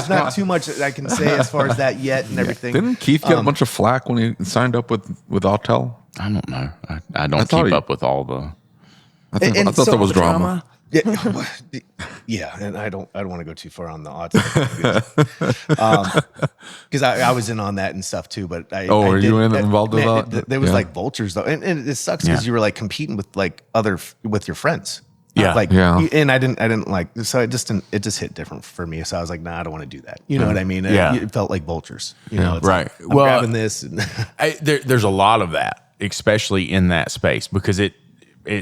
[SPEAKER 3] not too much that I can say as far as that yet and everything.
[SPEAKER 2] Didn't Keith get a bunch of flack when he signed up with Autel?
[SPEAKER 1] I don't know. I don't keep up with all the.
[SPEAKER 2] I thought there was drama.
[SPEAKER 3] Yeah, and I don't want to go too far on the odds because I was in on that and stuff too. But
[SPEAKER 2] were you involved with that?
[SPEAKER 3] There was like vultures though, and it sucks because you were like competing with with your friends.
[SPEAKER 1] Yeah.
[SPEAKER 3] And I didn't like, so it just hit different for me. So I was like, nah, I don't want to do that. You know what I mean? It felt like vultures, it's
[SPEAKER 1] right.
[SPEAKER 3] Like, I'm grabbing this. And
[SPEAKER 1] there's a lot of that, especially in that space, because it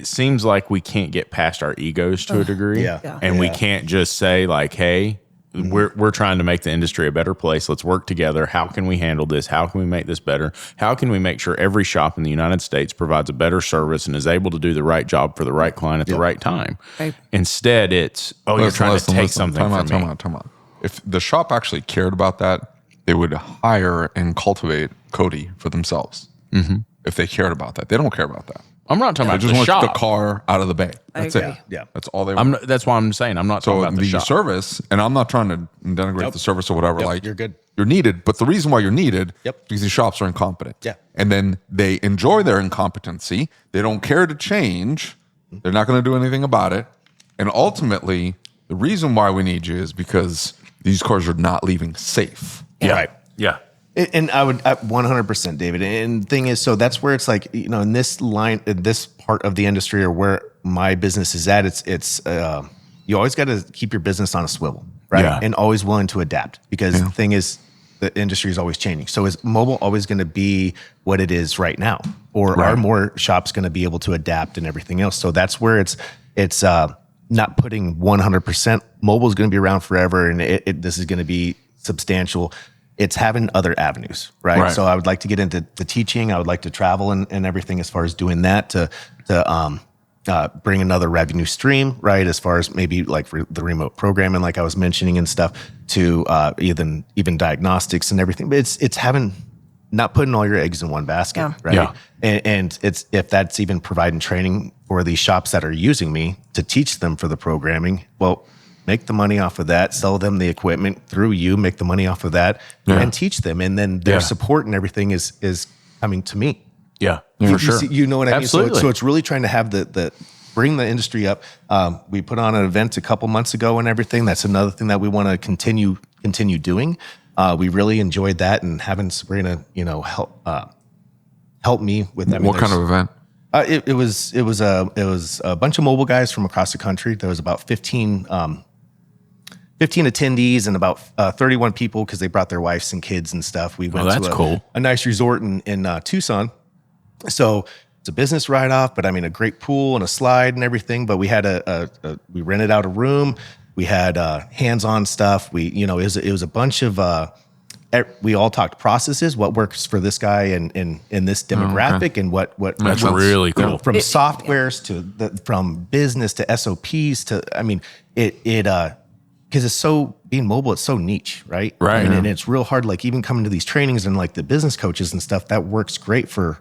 [SPEAKER 1] seems like we can't get past our egos to a degree. And we can't just say like, hey, we're trying to make the industry a better place. Let's work together. How can we handle this? How can we make this better? How can we make sure every shop in the United States provides a better service and is able to do the right job for the right client at the right time? Right. Instead, it's, you're trying to take something from me.
[SPEAKER 2] Time out. If the shop actually cared about that, they would hire and cultivate Cody for themselves. If they cared about that. They don't care about that.
[SPEAKER 1] I'm not talking about
[SPEAKER 2] just
[SPEAKER 1] the
[SPEAKER 2] want
[SPEAKER 1] shop.
[SPEAKER 2] the car out of the bay. That's
[SPEAKER 4] agree.
[SPEAKER 2] it.
[SPEAKER 3] Yeah.
[SPEAKER 2] That's all they want.
[SPEAKER 1] That's why I'm saying I'm not talking about the shop.
[SPEAKER 2] Service, and I'm not trying to denigrate the service or whatever. Like
[SPEAKER 3] you're good.
[SPEAKER 2] You're needed, but the reason why you're needed
[SPEAKER 3] Yep.
[SPEAKER 2] because these shops are incompetent.
[SPEAKER 3] Yeah.
[SPEAKER 2] And then they enjoy their incompetency. They don't care to change. They're not going to do anything about it. And ultimately, the reason why we need you is because these cars are not leaving safe.
[SPEAKER 1] Yeah.
[SPEAKER 3] Right.
[SPEAKER 1] Yeah.
[SPEAKER 3] And I would 100%, David. And the thing is, so that's where it's like, in this line, in this part of the industry or where my business is at, it's you always got to keep your business on a swivel, right?
[SPEAKER 1] Yeah.
[SPEAKER 3] And always willing to adapt because the thing is, the industry is always changing. So is mobile always going to be what it is right now? Or are more shops going to be able to adapt and everything else? So that's where it's not putting 100%. Mobile is going to be around forever and this is going to be substantial. It's having other avenues, right? So I would like to get into the teaching. I would like to travel and everything as far as doing that to bring another revenue stream, right? As far as maybe like for the remote programming, like I was mentioning and stuff, to even diagnostics and everything. But it's having not putting all your eggs in one basket,
[SPEAKER 4] Yeah.
[SPEAKER 3] right?
[SPEAKER 1] Yeah.
[SPEAKER 3] And it's if that's even providing training for these shops that are using me to teach them for the programming, well, make the money off of that, sell them the equipment through you, make the money off of that, and teach them. And then their support and everything is coming to me.
[SPEAKER 1] Yeah,
[SPEAKER 3] You-
[SPEAKER 1] for
[SPEAKER 3] you
[SPEAKER 1] sure.
[SPEAKER 3] see- you know what I mean?
[SPEAKER 1] Absolutely.
[SPEAKER 3] So it's really trying to have the bring the industry up. We put on an event a couple months ago and everything. That's another thing that we want to continue doing. We really enjoyed that, and having Sabrina, help me with that.
[SPEAKER 2] What kind of event?
[SPEAKER 3] It was a bunch of mobile guys from across the country. There was about 15 attendees and about 31 people because they brought their wives and kids and stuff. We went
[SPEAKER 1] that's
[SPEAKER 3] to
[SPEAKER 1] cool.
[SPEAKER 3] a nice resort in Tucson. So it's a business write-off, but I mean a great pool and a slide and everything. But we had we rented out a room. We had hands-on stuff. It was a bunch of. We all talked processes, what works for this guy in this demographic, and what
[SPEAKER 1] That's
[SPEAKER 3] what's-
[SPEAKER 1] really cool.
[SPEAKER 3] From softwares from business to SOPs to because it's so being mobile, it's so niche, right?
[SPEAKER 1] Right.
[SPEAKER 3] And it's real hard. Like even coming to these trainings and like the business coaches and stuff, that works great for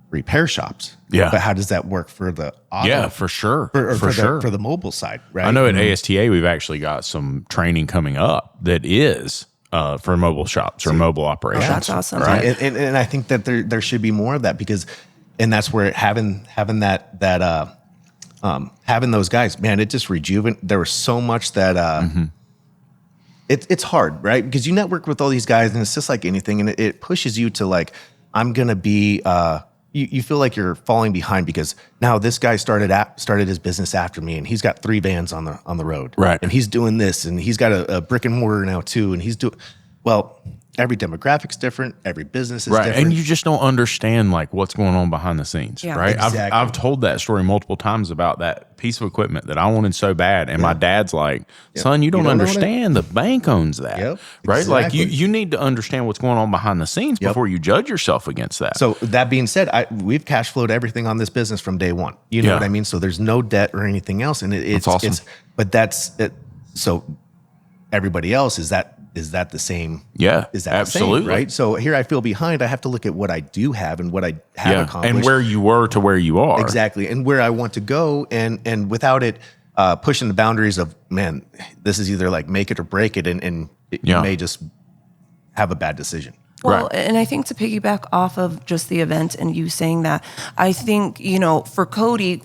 [SPEAKER 3] repair shops.
[SPEAKER 1] Yeah.
[SPEAKER 3] But how does that work for the auto?
[SPEAKER 1] Yeah, for sure.
[SPEAKER 3] For the mobile side, right?
[SPEAKER 1] I know at ASTA we've actually got some training coming up that is for mobile shops or mobile operations.
[SPEAKER 4] That's awesome.
[SPEAKER 3] Right. And I think that there should be more of that and that's where having those guys, man, it just there was so much that it's hard, right? Because you network with all these guys and it's just like anything, and it pushes you to like, I'm gonna be you feel like you're falling behind because now this guy started his business after me, and he's got 3 vans on the road.
[SPEAKER 1] Right.
[SPEAKER 3] And he's doing this, and he's got a brick and mortar now too, and he's doing well. Every demographic's different. Every business is different.
[SPEAKER 1] And you just don't understand like what's going on behind the scenes,
[SPEAKER 4] Yeah.
[SPEAKER 1] right?
[SPEAKER 3] Exactly.
[SPEAKER 1] I've told that story multiple times about that piece of equipment that I wanted so bad, and my dad's like, "Son, you don't
[SPEAKER 3] don't know
[SPEAKER 1] understand. The bank owns that,
[SPEAKER 3] Yep,
[SPEAKER 1] right? Like
[SPEAKER 3] exactly.
[SPEAKER 1] you need to understand what's going on behind the scenes before you judge yourself against that."
[SPEAKER 3] So that being said, we've cash flowed everything on this business from day one. You know
[SPEAKER 1] Yeah.
[SPEAKER 3] what I mean? So there's no debt or anything else, and it's
[SPEAKER 2] awesome.
[SPEAKER 3] But that's it. So everybody else is that the same?
[SPEAKER 1] Yeah,
[SPEAKER 3] is that
[SPEAKER 1] absolutely.
[SPEAKER 3] the same, right? So here I feel behind. I have to look at what I do have and what I have accomplished,
[SPEAKER 1] and where you were to where you are.
[SPEAKER 3] exactly, and where I want to go, and without it pushing the boundaries of, man, this is either like make it or break it, and you may just have a bad decision.
[SPEAKER 4] Well, and I think to piggyback off of just the event and you saying that, I think, for Cody,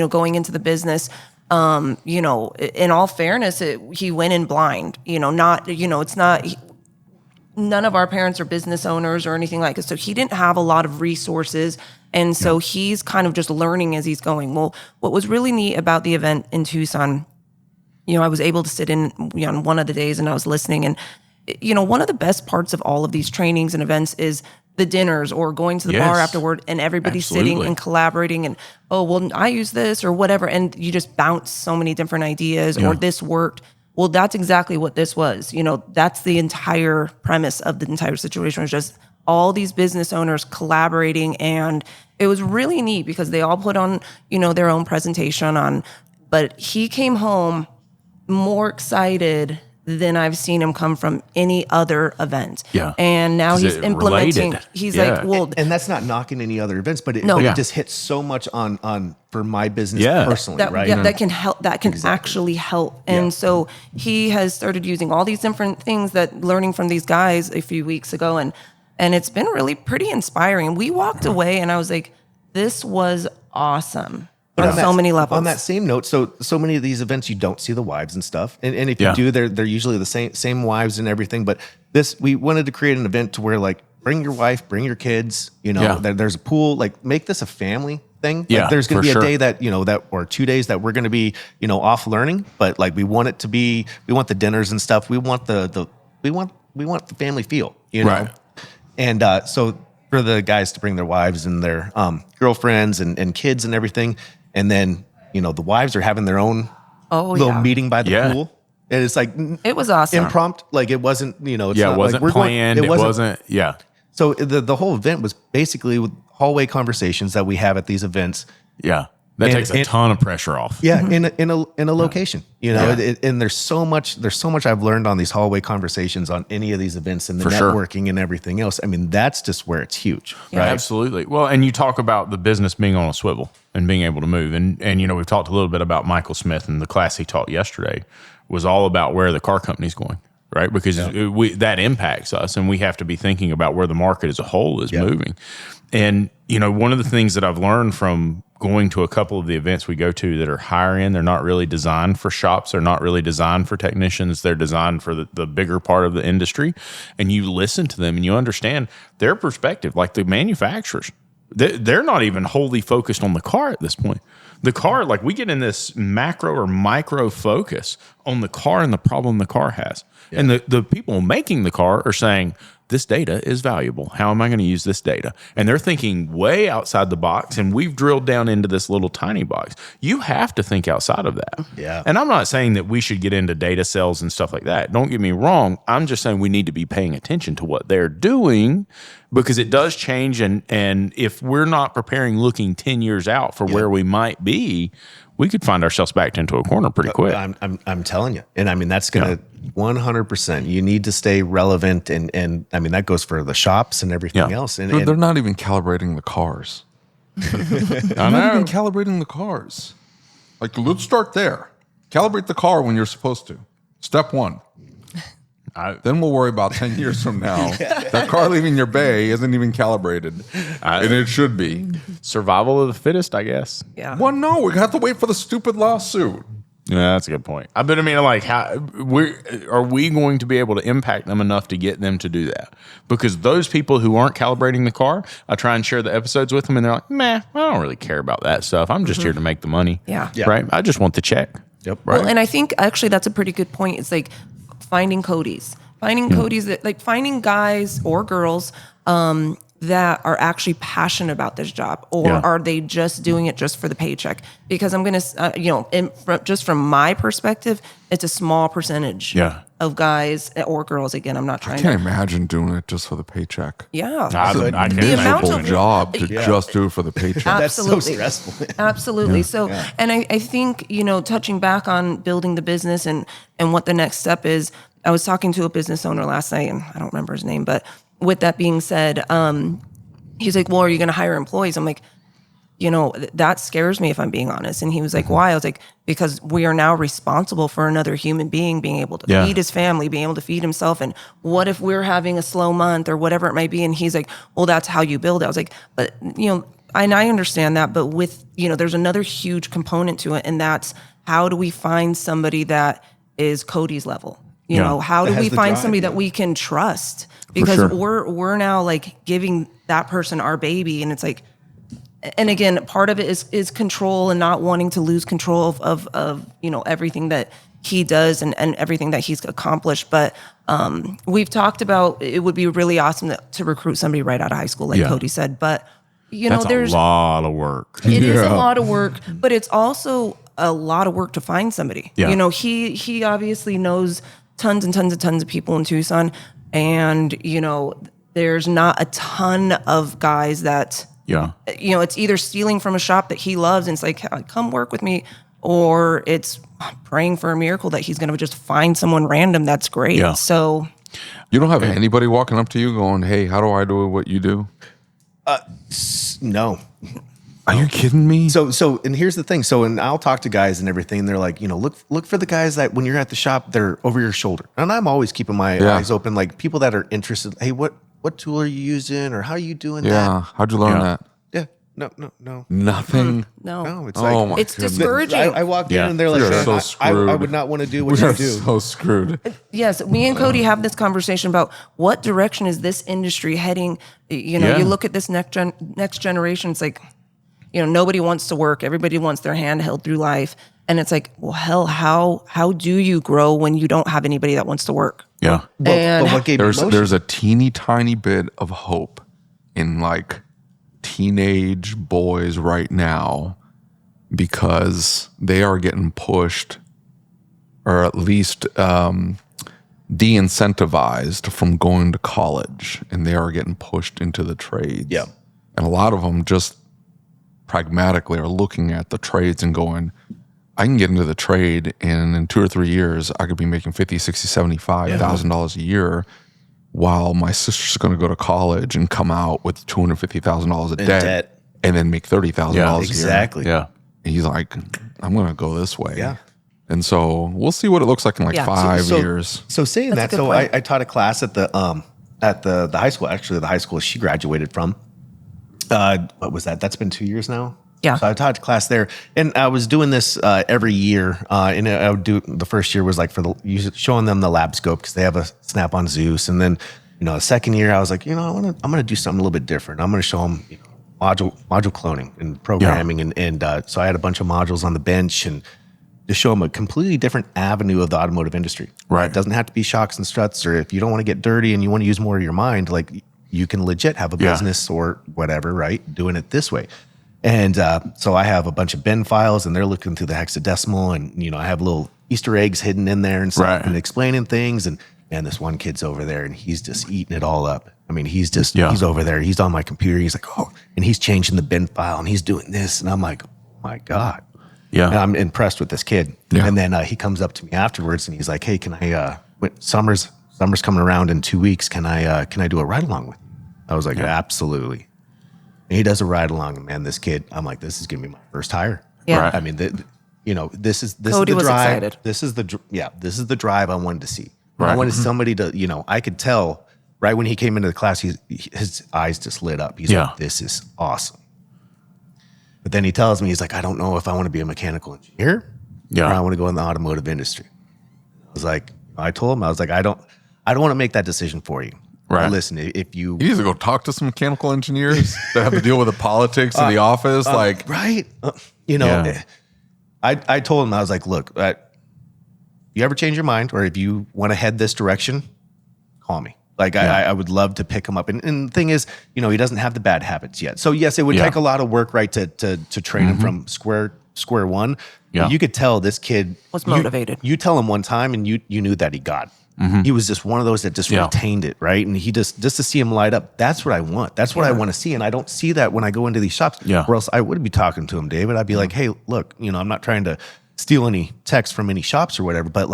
[SPEAKER 4] going into the business, in all fairness, he went in blind, it's not, none of our parents are business owners or anything like that. So he didn't have a lot of resources. And so he's kind of just learning as he's going. Well, what was really neat about the event in Tucson, I was able to sit in on one of the days and I was listening, and one of the best parts of all of these trainings and events is the dinners or going to the bar afterward, and everybody's sitting and collaborating and, oh, well, I use this or whatever. And you just bounce so many different ideas or this worked. Well, that's exactly what this was. That's the entire premise of the entire situation, was just all these business owners collaborating. And it was really neat because they all put on, their own presentation on, but he came home more excited than I've seen him come from any other event.
[SPEAKER 1] Yeah.
[SPEAKER 4] And now he's implementing.
[SPEAKER 1] related.
[SPEAKER 4] He's
[SPEAKER 1] Yeah.
[SPEAKER 4] like, well,
[SPEAKER 3] And that's not knocking any other events, but it just hits so much on for my business personally,
[SPEAKER 4] that,
[SPEAKER 3] right?
[SPEAKER 4] yeah, that can help. That can actually help. And so he has started using all these different things learning from these guys a few weeks ago, and it's been really pretty inspiring. We walked away, and I was like, this was awesome. On so many levels.
[SPEAKER 3] On that same note, so many of these events you don't see the wives and stuff, and if you do, they're usually the same wives and everything. But we wanted to create an event to where like bring your wife, bring your kids. There's a pool. Like make this a family thing.
[SPEAKER 1] Yeah,
[SPEAKER 3] like, there's going to
[SPEAKER 1] for
[SPEAKER 3] be a
[SPEAKER 1] sure.
[SPEAKER 3] day that or 2 days that we're going to be off learning, but like we want it to be. We want the dinners and stuff. We want the family feel.
[SPEAKER 1] Right.
[SPEAKER 3] And so for the guys to bring their wives and their girlfriends and kids and everything. And then, the wives are having their own little meeting by the pool. And it's like,
[SPEAKER 4] it was awesome.
[SPEAKER 3] Impromptu. Like it wasn't, it's
[SPEAKER 1] It
[SPEAKER 3] not
[SPEAKER 1] wasn't
[SPEAKER 3] like
[SPEAKER 1] planned. It wasn't. Yeah.
[SPEAKER 3] So the whole event was basically with hallway conversations that we have at these events.
[SPEAKER 1] Yeah. That takes a ton of pressure off.
[SPEAKER 3] Yeah, in a location, and there's so much I've learned on these hallway conversations on any of these events and the networking and everything else. I mean, that's just where it's huge, right?
[SPEAKER 1] Absolutely. Well, and you talk about the business being on a swivel and being able to move, and we've talked a little bit about Michael Smith, and the class he taught yesterday was all about where the car company's going, right? Because that impacts us, and we have to be thinking about where the market as a whole is moving. And one of the things that I've learned from going to a couple of the events we go to that are higher end, they're not really designed for shops. They're not really designed for technicians. They're designed for the bigger part of the industry. And you listen to them and you understand their perspective, like the manufacturers. They're not even wholly focused on the car at this point. The car, like we get in this macro or micro focus on the car and the problem the car has. Yeah. And the people making the car are saying, this data is valuable. How am I going to use this data? And they're thinking way outside the box, and we've drilled down into this little tiny box. You have to think outside of that.
[SPEAKER 3] Yeah.
[SPEAKER 1] And I'm not saying that we should get into data cells and stuff like that. Don't get me wrong. I'm just saying we need to be paying attention to what they're doing, because it does change. And if we're not preparing looking 10 years out for where we might be, we could find ourselves backed into a corner pretty quick.
[SPEAKER 3] I'm telling you. And I mean, that's going to 100%. You need to stay relevant. And I mean, that goes for the shops and everything else. And
[SPEAKER 2] they're not even calibrating the cars.
[SPEAKER 1] I know.
[SPEAKER 2] Not even calibrating the cars. Like, let's start there. Calibrate the car when you're supposed to. Step one. Then we'll worry about 10 years from now. That car leaving your bay isn't even calibrated. And it should be.
[SPEAKER 1] Survival of the fittest, I guess.
[SPEAKER 4] Yeah.
[SPEAKER 2] Well, no, we have to wait for the stupid lawsuit.
[SPEAKER 1] Yeah, that's a good point. But I mean, like, are we going to be able to impact them enough to get them to do that? Because those people who aren't calibrating the car, I try and share the episodes with them, and they're like, "Meh, I don't really care about that stuff. I'm just here to make the money."
[SPEAKER 4] Yeah.
[SPEAKER 1] Right. I just want the check.
[SPEAKER 3] Yep.
[SPEAKER 1] Right.
[SPEAKER 4] Well, and I think actually that's a pretty good point. It's like finding Codys that, like, finding guys or girls that are actually passionate about this job, or are they just doing it just for the paycheck? Because I'm going to, just from my perspective, it's a small percentage of guys or girls. Again, I'm not trying
[SPEAKER 2] I can't imagine doing it just for the paycheck.
[SPEAKER 4] Yeah.
[SPEAKER 1] I can't
[SPEAKER 4] The amount
[SPEAKER 1] imagine.
[SPEAKER 4] of
[SPEAKER 2] Job to just do it for the paycheck.
[SPEAKER 3] That's so
[SPEAKER 4] Absolutely.
[SPEAKER 3] stressful.
[SPEAKER 4] Absolutely. So, and I think, touching back on building the business and what the next step is, I was talking to a business owner last night, and I don't remember his name, but with that being said, he's like, well, are you going to hire employees? I'm like, that scares me, if I'm being honest. And he was like, why? I was like, because we are now responsible for another human being being able to feed his family, being able to feed himself. And what if we're having a slow month or whatever it might be? And he's like, well, that's how you build it. I was like, but, and I understand that, but with, there's another huge component to it. And that's, how do we find somebody that is Cody's level? How do we find somebody that we can trust? Because we're now like giving that person our baby, and it's like, and again, part of it is control and not wanting to lose control of everything that he does and everything that he's accomplished. But we've talked about, it would be really awesome to recruit somebody right out of high school, like Cody said. But
[SPEAKER 1] there's a lot of work.
[SPEAKER 4] It is a lot of work, but it's also a lot of work to find somebody.
[SPEAKER 1] Yeah.
[SPEAKER 4] He obviously knows tons and tons and tons of people in Tucson, and there's not a ton of guys that it's either stealing from a shop that he loves and it's like, come work with me, or it's praying for a miracle that he's going to just find someone random that's great. So
[SPEAKER 2] you don't have anybody walking up to you going, hey, how do I do what you do?
[SPEAKER 3] No.
[SPEAKER 2] Are you kidding me?
[SPEAKER 3] So, and here's the thing. So, and I'll talk to guys and everything. And they're like, look for the guys that when you're at the shop, they're over your shoulder. And I'm always keeping my eyes open, like people that are interested. Hey, what tool are you using, or how are you doing that?
[SPEAKER 2] Yeah. How'd you learn that?
[SPEAKER 3] Yeah. No.
[SPEAKER 2] Nothing.
[SPEAKER 3] No. It's
[SPEAKER 4] it's discouraging.
[SPEAKER 3] I walk in and they're like,
[SPEAKER 2] so screwed.
[SPEAKER 3] I would not want to do what you do.
[SPEAKER 2] So screwed.
[SPEAKER 4] Yes, me and Cody have this conversation about what direction is this industry heading. You look at this next generation. It's like, nobody wants to work. Everybody wants their hand held through life. And it's like, well, hell, how do you grow when you don't have anybody that wants to work?
[SPEAKER 1] Yeah.
[SPEAKER 3] But what gave
[SPEAKER 2] there's a teeny tiny bit of hope in like teenage boys right now, because they are getting pushed, or at least de-incentivized from going to college, and they are getting pushed into the trades.
[SPEAKER 3] Yeah.
[SPEAKER 2] And a lot of them just pragmatically are looking at the trades and going, I can get into the trade and in 2 or 3 years, I could be making $50,000, $60,000, $75,000 a year, while my sister's going to go to college and come out with $250,000 of debt and then make $30,000 a year.
[SPEAKER 3] Exactly.
[SPEAKER 1] Yeah.
[SPEAKER 2] And he's like, I'm going to go this way.
[SPEAKER 3] Yeah.
[SPEAKER 2] And so we'll see what it looks like in 5 years.
[SPEAKER 3] So saying
[SPEAKER 4] That's
[SPEAKER 3] that,
[SPEAKER 4] a good
[SPEAKER 3] so
[SPEAKER 4] point.
[SPEAKER 3] I taught a class at the high school, actually the high school she graduated from. What was that? That's been 2 years now.
[SPEAKER 4] Yeah.
[SPEAKER 3] So I taught a class there, and I was doing this every year. And I would do the first year was like showing them the lab scope because they have a Snap-on Zeus, and then the second year I was like, I'm gonna do something a little bit different. I'm gonna show them module cloning and programming, and so I had a bunch of modules on the bench and to show them a completely different avenue of the automotive industry.
[SPEAKER 1] Right.
[SPEAKER 3] It doesn't have to be shocks and struts, or if you don't want to get dirty and you want to use more of your mind, like you can legit have a business or whatever, right? Doing it this way. And so I have a bunch of bin files, and they're looking through the hexadecimal, and I have little Easter eggs hidden in there and stuff, and explaining things. And man, this one kid's over there, and he's just eating it all up. I mean, he's over there. He's on my computer. He's like, and he's changing the bin file, and he's doing this, and I'm like, oh my God.
[SPEAKER 1] Yeah.
[SPEAKER 3] And I'm impressed with this kid.
[SPEAKER 2] Yeah.
[SPEAKER 3] And then he comes up to me afterwards, and he's like, hey, can I? Summer's coming around in 2 weeks. Can I do a ride along with you? I was like, absolutely. And he does a ride along, and man, this kid, I'm like, this is gonna be my first hire.
[SPEAKER 4] Yeah.
[SPEAKER 1] Right.
[SPEAKER 3] I mean, this is
[SPEAKER 4] Cody
[SPEAKER 3] the
[SPEAKER 4] was
[SPEAKER 3] drive.
[SPEAKER 4] excited.
[SPEAKER 3] This is the drive I wanted to see. I wanted somebody to, I could tell right when he came into the class, his eyes just lit up. He's like, this is awesome. But then he tells me, he's like, I don't know if I want to be a mechanical engineer or I want to go in the automotive industry. I told him, I was like, I don't want to make that decision for you.
[SPEAKER 1] Right.
[SPEAKER 3] But listen, if you
[SPEAKER 2] You need to go talk to some mechanical engineers that have to deal with the politics of the office.
[SPEAKER 3] right. I told him, I was like, look, you ever change your mind, or if you want to head this direction, call me. I would love to pick him up. And the thing is, he doesn't have the bad habits yet. So yes, it would take a lot of work, right, to train him from square one.
[SPEAKER 1] Yeah.
[SPEAKER 3] But you could tell this kid
[SPEAKER 4] Was motivated.
[SPEAKER 3] You tell him one time, and you knew that he got it. He was just one of those that just retained it, right? And he just to see him light up, that's what I want. That's what I want to see. And I don't see that when I go into these shops.
[SPEAKER 1] Yeah.
[SPEAKER 3] Or else I would be talking to him, David. I'd be like, hey, look, I'm not trying to steal any text from any shops or whatever, but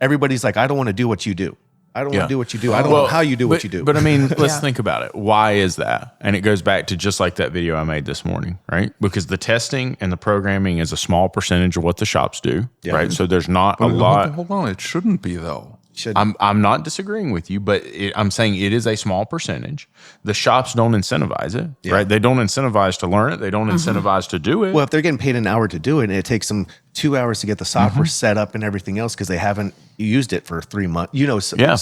[SPEAKER 3] everybody's like, I don't want to do what you do. I don't want to do what you do. I don't know how you do what you do.
[SPEAKER 1] But I mean, let's think about it. Why is that? And it goes back to just like that video I made this morning, right? Because the testing and the programming is a small percentage of what the shops do, right? So there's not a lot.
[SPEAKER 2] Hold on. It shouldn't be, though.
[SPEAKER 1] I'm not disagreeing with you, but I'm saying it is a small percentage. The shops don't incentivize it, right? They don't incentivize to learn it. They don't incentivize to do it.
[SPEAKER 3] Well, if they're getting paid an hour to do it, and it takes them 2 hours to get the software set up and everything else because they haven't used it for 3 months,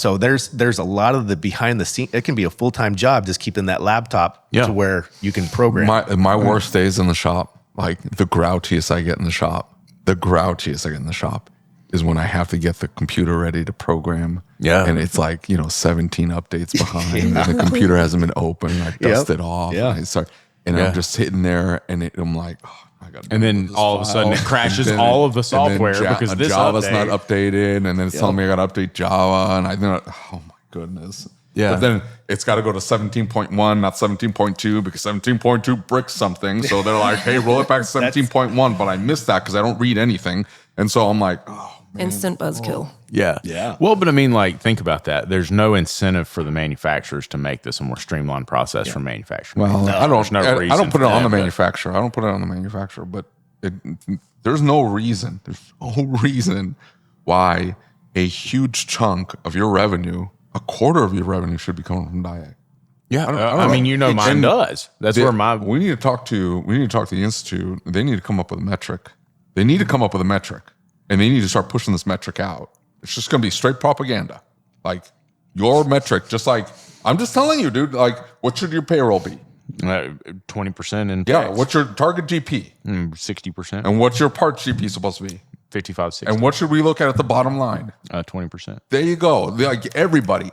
[SPEAKER 3] so there's a lot of the behind the scenes. It can be a full-time job just keeping that laptop to where you can program.
[SPEAKER 2] My worst days in the shop, like the grouchiest I get in the shop, is when I have to get the computer ready to program.
[SPEAKER 1] Yeah.
[SPEAKER 2] And it's like, 17 updates behind and the computer hasn't been open. I dust it off.
[SPEAKER 3] Yeah.
[SPEAKER 2] And I'm just sitting there and I'm like, I got to.
[SPEAKER 1] And then all of a sudden it crashes all of the software because this
[SPEAKER 2] Java's
[SPEAKER 1] update.
[SPEAKER 2] not updated. And then it's telling me I got to update Java. And I think, oh my goodness.
[SPEAKER 1] Yeah.
[SPEAKER 2] But then it's got to go to 17.1, not 17.2, because 17.2 bricks something. So they're like, hey, roll it back to 17.1. But I missed that because I don't read anything. And so I'm like, oh, man.
[SPEAKER 4] Instant buzzkill.
[SPEAKER 3] Yeah.
[SPEAKER 1] Well, but I mean, think about that. There's no incentive for the manufacturers to make this a more streamlined process from manufacturing.
[SPEAKER 2] Well, I don't put it on the
[SPEAKER 1] but-
[SPEAKER 2] manufacturer. I don't put it on the manufacturer, but there's no reason. There's no reason why a huge chunk of your revenue, a quarter of your revenue, should be coming from Diag.
[SPEAKER 1] Yeah, I mean, mine does. That's where my
[SPEAKER 2] we need to talk to the institute. They need to come up with a metric. They need to come up with a metric, and they need to start pushing this metric out. It's just going to be straight propaganda. Like your metric, just like I'm just telling you, dude. Like, what should your payroll be?
[SPEAKER 1] 20% in
[SPEAKER 2] Yeah.
[SPEAKER 1] tax.
[SPEAKER 2] What's your target GP?
[SPEAKER 1] 60%.
[SPEAKER 2] And what's your parts GP supposed to be?
[SPEAKER 1] 55, 60.
[SPEAKER 2] And what should we look at the bottom line?
[SPEAKER 1] 20%.
[SPEAKER 2] There you go. Like everybody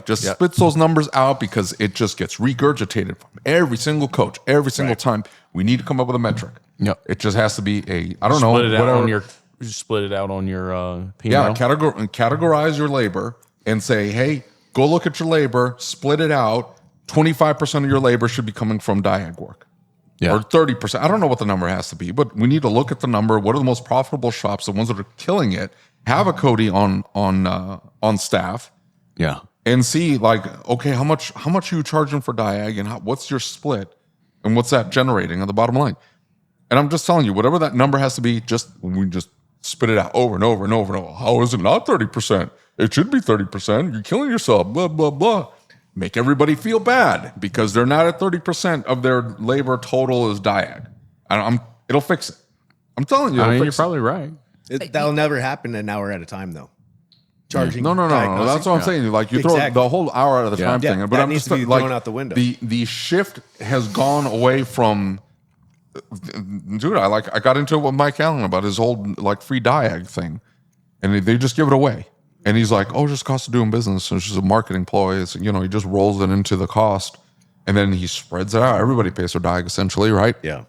[SPEAKER 2] just spits those numbers out because it just gets regurgitated from every single coach, every single time. We need to come up with a metric.
[SPEAKER 1] Yep.
[SPEAKER 2] It just has to be I don't know.
[SPEAKER 1] Split it out on your P&L.
[SPEAKER 2] Yeah, categorize your labor and say, hey, go look at your labor, split it out. 25% of your labor should be coming from Diag work. or 30%. I don't know what the number has to be, but we need to look at the number. What are the most profitable shops? The ones that are killing it. Have a Cody on staff.
[SPEAKER 1] Yeah.
[SPEAKER 2] And see, like, okay, how much are you charging for Diag, and what's your split, and what's that generating on the bottom line? And I'm just telling you, whatever that number has to be, we just spit it out over and over and over and over. How is it not 30%? It should be 30%. You're killing yourself. Blah blah blah. Make everybody feel bad because they're not at 30% of their labor total is Diag. It'll fix it. I'm telling you.
[SPEAKER 1] You're probably right.
[SPEAKER 3] That'll never happen an hour at a time, though. Charging.
[SPEAKER 2] No. That's what I'm saying. Like you throw the whole hour out of the time thing, but
[SPEAKER 3] that
[SPEAKER 2] I'm
[SPEAKER 3] needs
[SPEAKER 2] just
[SPEAKER 3] to be
[SPEAKER 2] like
[SPEAKER 3] thrown out the window.
[SPEAKER 2] The shift has gone away from. Dude, I got into it with Mike Allen about his old like free Diag thing, and they just give it away. And he's like, "Oh, just cost of doing business. So it's just a marketing ploy. It's, he just rolls it into the cost, and then he spreads it out. Everybody pays their Diag essentially, right?
[SPEAKER 3] Yeah.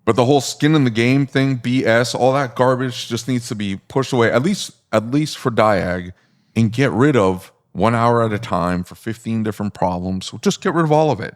[SPEAKER 2] But the whole skin in the game thing, BS, all that garbage just needs to be pushed away. At least for Diag, and get rid of 1 hour at a time for 15 different problems. So just get rid of all of it.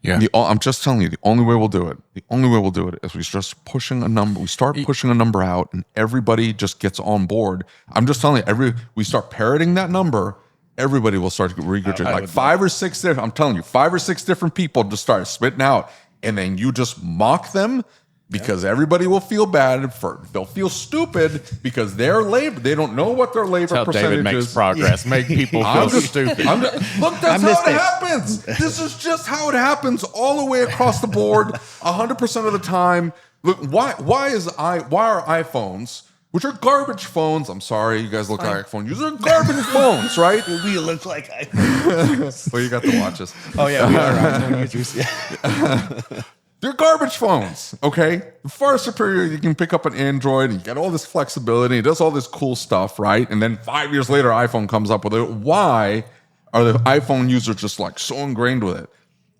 [SPEAKER 1] Yeah.
[SPEAKER 2] I'm just telling you, the only way we'll do it is we just pushing a number. We start pushing a number out, and everybody just gets on board. I'm just telling you, we start parroting that number, everybody will start to regurgitate. Like 5 or 6 different, I'm telling you, 5 or 6 different people just start spitting out, and then you just mock them. Because everybody will feel bad they'll feel stupid because their labor, they don't know what their labor
[SPEAKER 1] That's how
[SPEAKER 2] percentage
[SPEAKER 1] David makes
[SPEAKER 2] is.
[SPEAKER 1] progress. Make people feel stupid.
[SPEAKER 2] Look, that's how it happens. This is just how it happens all the way across the board, 100% of the time. Look, why are iPhones, which are garbage phones? I'm sorry, you guys look like iPhone users. They're garbage phones, right?
[SPEAKER 3] We look like iPhones.
[SPEAKER 2] Well, you got the watches.
[SPEAKER 3] Oh yeah, we are iPhone users. Yeah.
[SPEAKER 2] They're garbage phones, okay? Far superior. You can pick up an Android and you get all this flexibility. It does all this cool stuff, right? And then 5 years later, iPhone comes up with it. Why are the iPhone users just like so ingrained with it?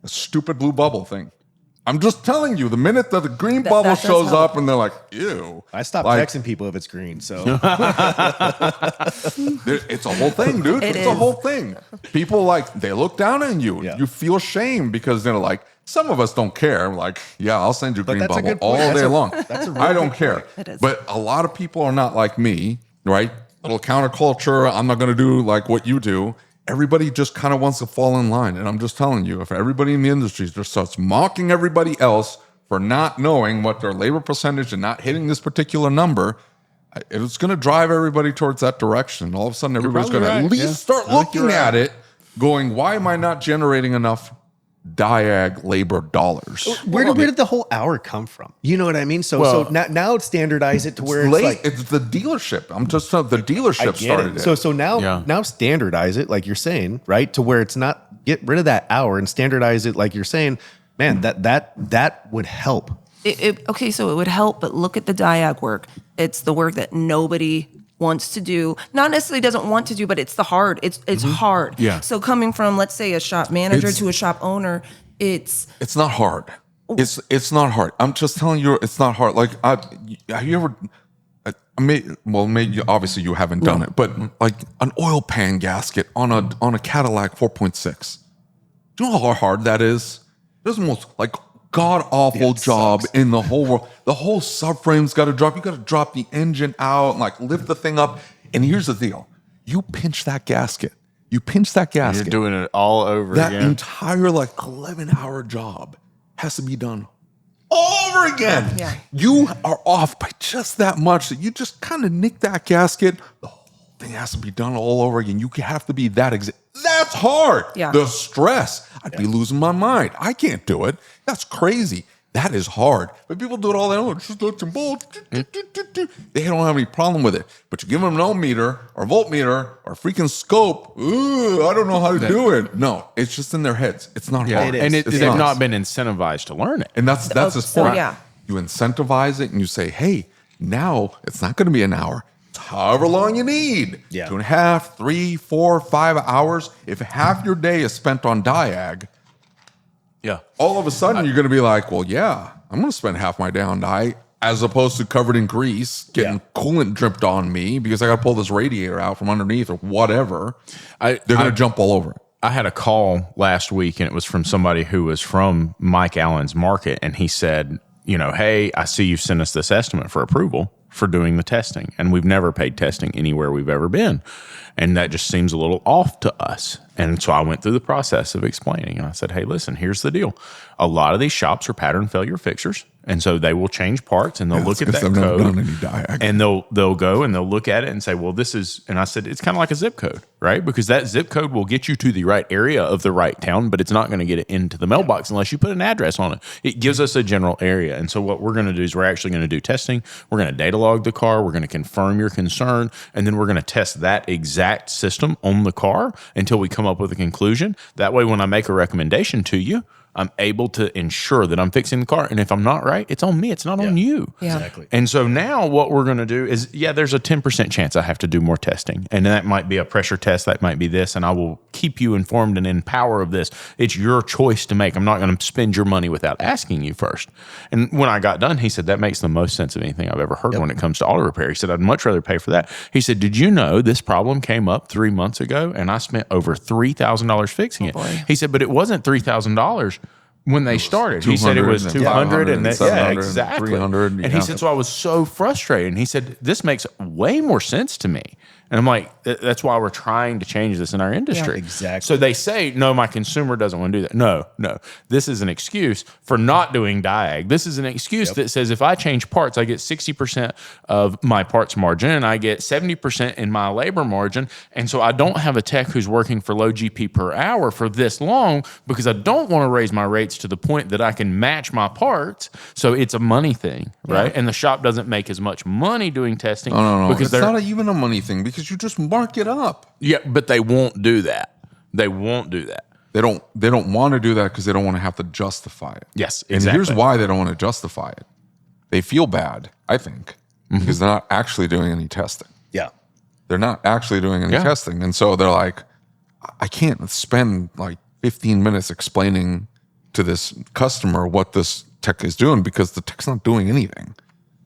[SPEAKER 2] The stupid blue bubble thing. I'm just telling you, the minute that the green bubble shows up and they're like, ew.
[SPEAKER 3] I stopped texting people if it's green, so.
[SPEAKER 2] It's a whole thing, dude. It's a whole thing. People they look down on you. Yeah. You feel shame because they're like, some of us don't care. Like, yeah, I'll send you green bubble all day long. I don't care. But a lot of people are not like me, right? Little counterculture. I'm not going to do like what you do. Everybody just kind of wants to fall in line. And I'm just telling you, if everybody in the industry just starts mocking everybody else for not knowing what their labor percentage and not hitting this particular number, it's going to drive everybody towards that direction. All of a sudden, everybody's going to at least start looking at it, going, why am I not generating enough Diag labor dollars?
[SPEAKER 3] Where did the whole hour come from? You know what I mean? So now standardize it to where it's like
[SPEAKER 2] it's the dealership. I'm just the dealership started it.
[SPEAKER 3] So now standardize it like you're saying, right? To where it's not, get rid of that hour and standardize it like you're saying. Man, that would help.
[SPEAKER 4] Okay, so it would help, but look at the Diag work. It's the work that nobody wants to do, not necessarily doesn't want to do, but it's hard. It's hard.
[SPEAKER 2] Yeah.
[SPEAKER 4] So coming from, let's say, a shop manager to a shop owner, it's
[SPEAKER 2] not hard. It's not hard. I'm just telling you, it's not hard. Like, have you ever? Maybe obviously you haven't done it, but like an oil pan gasket on a Cadillac 4.6. Do you know how hard that is? It's the most like god awful job in the whole world. The whole subframe's got to drop. You got to drop the engine out and like lift the thing up. And here's the deal: you pinch that gasket. You're
[SPEAKER 1] doing it all over
[SPEAKER 2] that
[SPEAKER 1] again.
[SPEAKER 2] That entire like 11-hour job has to be done all over again.
[SPEAKER 4] Yeah.
[SPEAKER 2] You are off by just that much that you just kind of nick that gasket. The whole thing has to be done all over again. You have to be that exact. That's hard.
[SPEAKER 4] Yeah.
[SPEAKER 2] The stress. I'd be losing my mind. I can't do it. That's crazy. That is hard. But people do it all day long. Just nuts and bolts. They don't have any problem with it. But you give them an ohm meter or voltmeter or freaking scope. Ooh, I don't know how to do it. No, it's just in their heads. It's not hard.
[SPEAKER 1] And they've not been incentivized to learn it.
[SPEAKER 2] And that's his point.
[SPEAKER 4] Yeah.
[SPEAKER 2] You incentivize it and you say, hey, now it's not going to be an hour. It's however long you need.
[SPEAKER 3] Yeah.
[SPEAKER 2] 2.5, 3, 4, 5 hours. If half your day is spent on Diag, all of a sudden you're going to be like, well, yeah, I'm going to spend half my day on Diag as opposed to covered in grease, getting coolant dripped on me because I got to pull this radiator out from underneath or whatever. They're going to jump all over it.
[SPEAKER 1] I had a call last week, and it was from somebody who was from Mike Allen's market, and he said, hey, I see you've sent us this estimate for approval for doing the testing, and we've never paid testing anywhere we've ever been, and that just seems a little off to us. And so I went through the process of explaining, and I said, hey, listen, here's the deal. A lot of these shops are pattern failure fixers, and so they will change parts, and they'll look at that code,
[SPEAKER 2] done any Diag.
[SPEAKER 1] and they'll go and they'll look at it and say, well, this is, and I said, it's kind of like a zip code, right? Because that zip code will get you to the right area of the right town, but it's not going to get it into the mailbox unless you put an address on it. It gives us a general area. And so what we're going to do is we're actually going to do testing. We're going to data log the car. We're going to confirm your concern. And then we're going to test that exact system on the car until we come up with a conclusion. That way, when I make a recommendation to you, I'm able to ensure that I'm fixing the car. And if I'm not right, it's on me. It's not on you.
[SPEAKER 4] Yeah.
[SPEAKER 3] Exactly.
[SPEAKER 1] And so now what we're going to do is, there's a 10% chance I have to do more testing. And that might be a pressure test. That might be this. And I will keep you informed and in power of this. It's your choice to make. I'm not going to spend your money without asking you first. And when I got done, he said, that makes the most sense of anything I've ever heard when it comes to auto repair. He said, I'd much rather pay for that. He said, did you know this problem came up 3 months ago and I spent over $3,000 fixing it?
[SPEAKER 4] Boy.
[SPEAKER 1] He said, but it wasn't $3,000 when they started. He said it was 200 and that,
[SPEAKER 2] 700,
[SPEAKER 1] exactly.
[SPEAKER 2] 300.
[SPEAKER 1] And he said, so I was so frustrated. And he said, this makes way more sense to me. And I'm like, that's why we're trying to change this in our industry.
[SPEAKER 3] Yeah, exactly.
[SPEAKER 1] So they say, no, my consumer doesn't want to do that. No. This is an excuse for not doing Diag. This is an excuse that says if I change parts, I get 60% of my parts margin and I get 70% in my labor margin. And so I don't have a tech who's working for low GP per hour for this long because I don't want to raise my rates to the point that I can match my parts. So it's a money thing, right? And the shop doesn't make as much money doing testing.
[SPEAKER 2] No.
[SPEAKER 1] Because
[SPEAKER 2] It's not even a money thing because you just mark it up.
[SPEAKER 1] Yeah, but they won't do that. They won't do that.
[SPEAKER 2] They don't want to do that because they don't want to have to justify it.
[SPEAKER 1] Yes,
[SPEAKER 2] And
[SPEAKER 1] exactly.
[SPEAKER 2] here's why they don't want to justify it. They feel bad, I think, because they're not actually doing any testing.
[SPEAKER 3] Yeah.
[SPEAKER 2] They're not actually doing any testing. And so they're like, I can't spend like 15 minutes explaining to this customer what this tech is doing because the tech's not doing anything.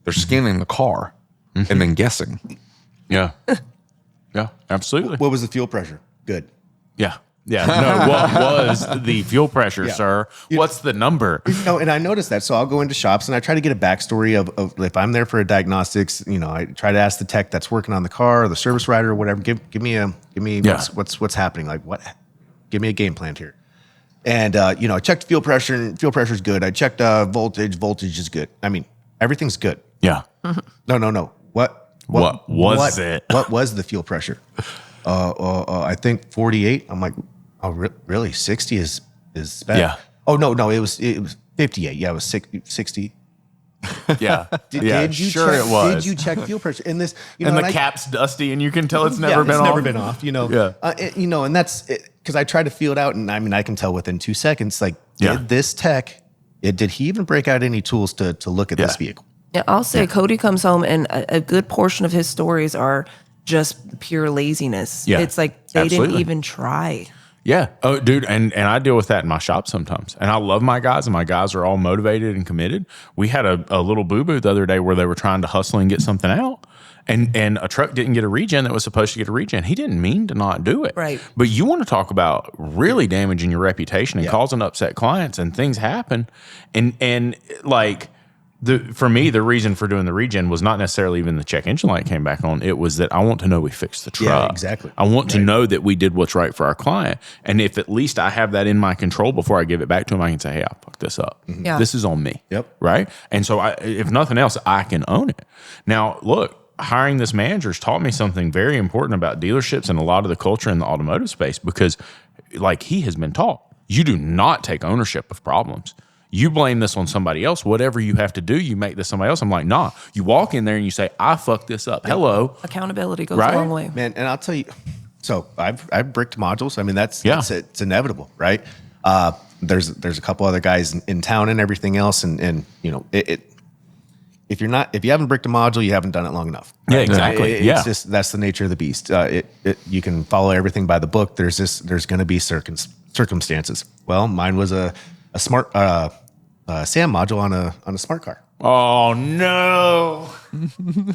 [SPEAKER 2] They're scanning the car and then guessing.
[SPEAKER 1] Yeah. Yeah, absolutely.
[SPEAKER 3] What was the fuel pressure? Good.
[SPEAKER 1] Yeah. No, what was the fuel pressure, sir? What's the number?
[SPEAKER 3] No, and I noticed that. So I'll go into shops and I try to get a backstory of if I'm there for a diagnostics, I try to ask the tech that's working on the car or the service writer or whatever, give me what's happening. Like give me a game plan here. And I checked fuel pressure and fuel pressure is good. I checked voltage is good. I mean, everything's good.
[SPEAKER 1] Yeah.
[SPEAKER 3] No. What
[SPEAKER 1] was it?
[SPEAKER 3] What was the fuel pressure? I think 48. I'm like, oh, really? 60 is bad.
[SPEAKER 1] Yeah.
[SPEAKER 3] Oh no, it was 58. Yeah, it was 60.
[SPEAKER 1] Yeah.
[SPEAKER 3] Did you
[SPEAKER 1] sure
[SPEAKER 3] check,
[SPEAKER 1] it was.
[SPEAKER 3] Did you check fuel pressure? And this,
[SPEAKER 1] and the cap's dusty, and you can tell it's never been off.
[SPEAKER 3] never been off. And that's because I tried to feel it out, and I mean, I can tell within 2 seconds. Like, did this tech? Did he even break out any tools to look at this vehicle?
[SPEAKER 4] Yeah, I'll say Cody comes home and a good portion of his stories are just pure laziness.
[SPEAKER 1] Yeah,
[SPEAKER 4] it's like they
[SPEAKER 1] absolutely.
[SPEAKER 4] didn't even try.
[SPEAKER 1] Yeah. Oh, dude. And I deal with that in my shop sometimes. And I love my guys, and my guys are all motivated and committed. We had a little boo-boo the other day where they were trying to hustle and get something out. And a truck didn't get a regen that was supposed to get a regen. He didn't mean to not do it.
[SPEAKER 4] Right.
[SPEAKER 1] But you want to talk about really damaging your reputation and causing upset clients, and things happen. And like, for me, the reason for doing the regen was not necessarily even the check engine light came back on. It was that I want to know we fixed the truck.
[SPEAKER 3] Yeah, exactly.
[SPEAKER 1] I want to know that we did what's right for our client. And if at least I have that in my control before I give it back to him, I can say, hey, I fucked this up.
[SPEAKER 4] Yeah.
[SPEAKER 1] This is on me.
[SPEAKER 3] Yep.
[SPEAKER 1] Right? And so if nothing else, I can own it. Now, look, hiring this manager has taught me something very important about dealerships and a lot of the culture in the automotive space, because like he has been taught, you do not take ownership of problems. You blame this on somebody else. Whatever you have to do, you make this somebody else. I'm like, nah. You walk in there and you say, I fucked this up. Hello.
[SPEAKER 4] Accountability goes
[SPEAKER 1] Right?
[SPEAKER 4] a long way.
[SPEAKER 3] Man, and I'll tell you, so I've bricked modules. I mean, that's it's inevitable, right? There's a couple other guys in town and everything else, and if you haven't bricked a module, you haven't done it long enough.
[SPEAKER 1] Yeah, exactly.
[SPEAKER 3] It's just that's the nature of the beast. You can follow everything by the book. There's going to be circumstances. Well, mine was a smart SAM module on a smart car.
[SPEAKER 1] Oh, no.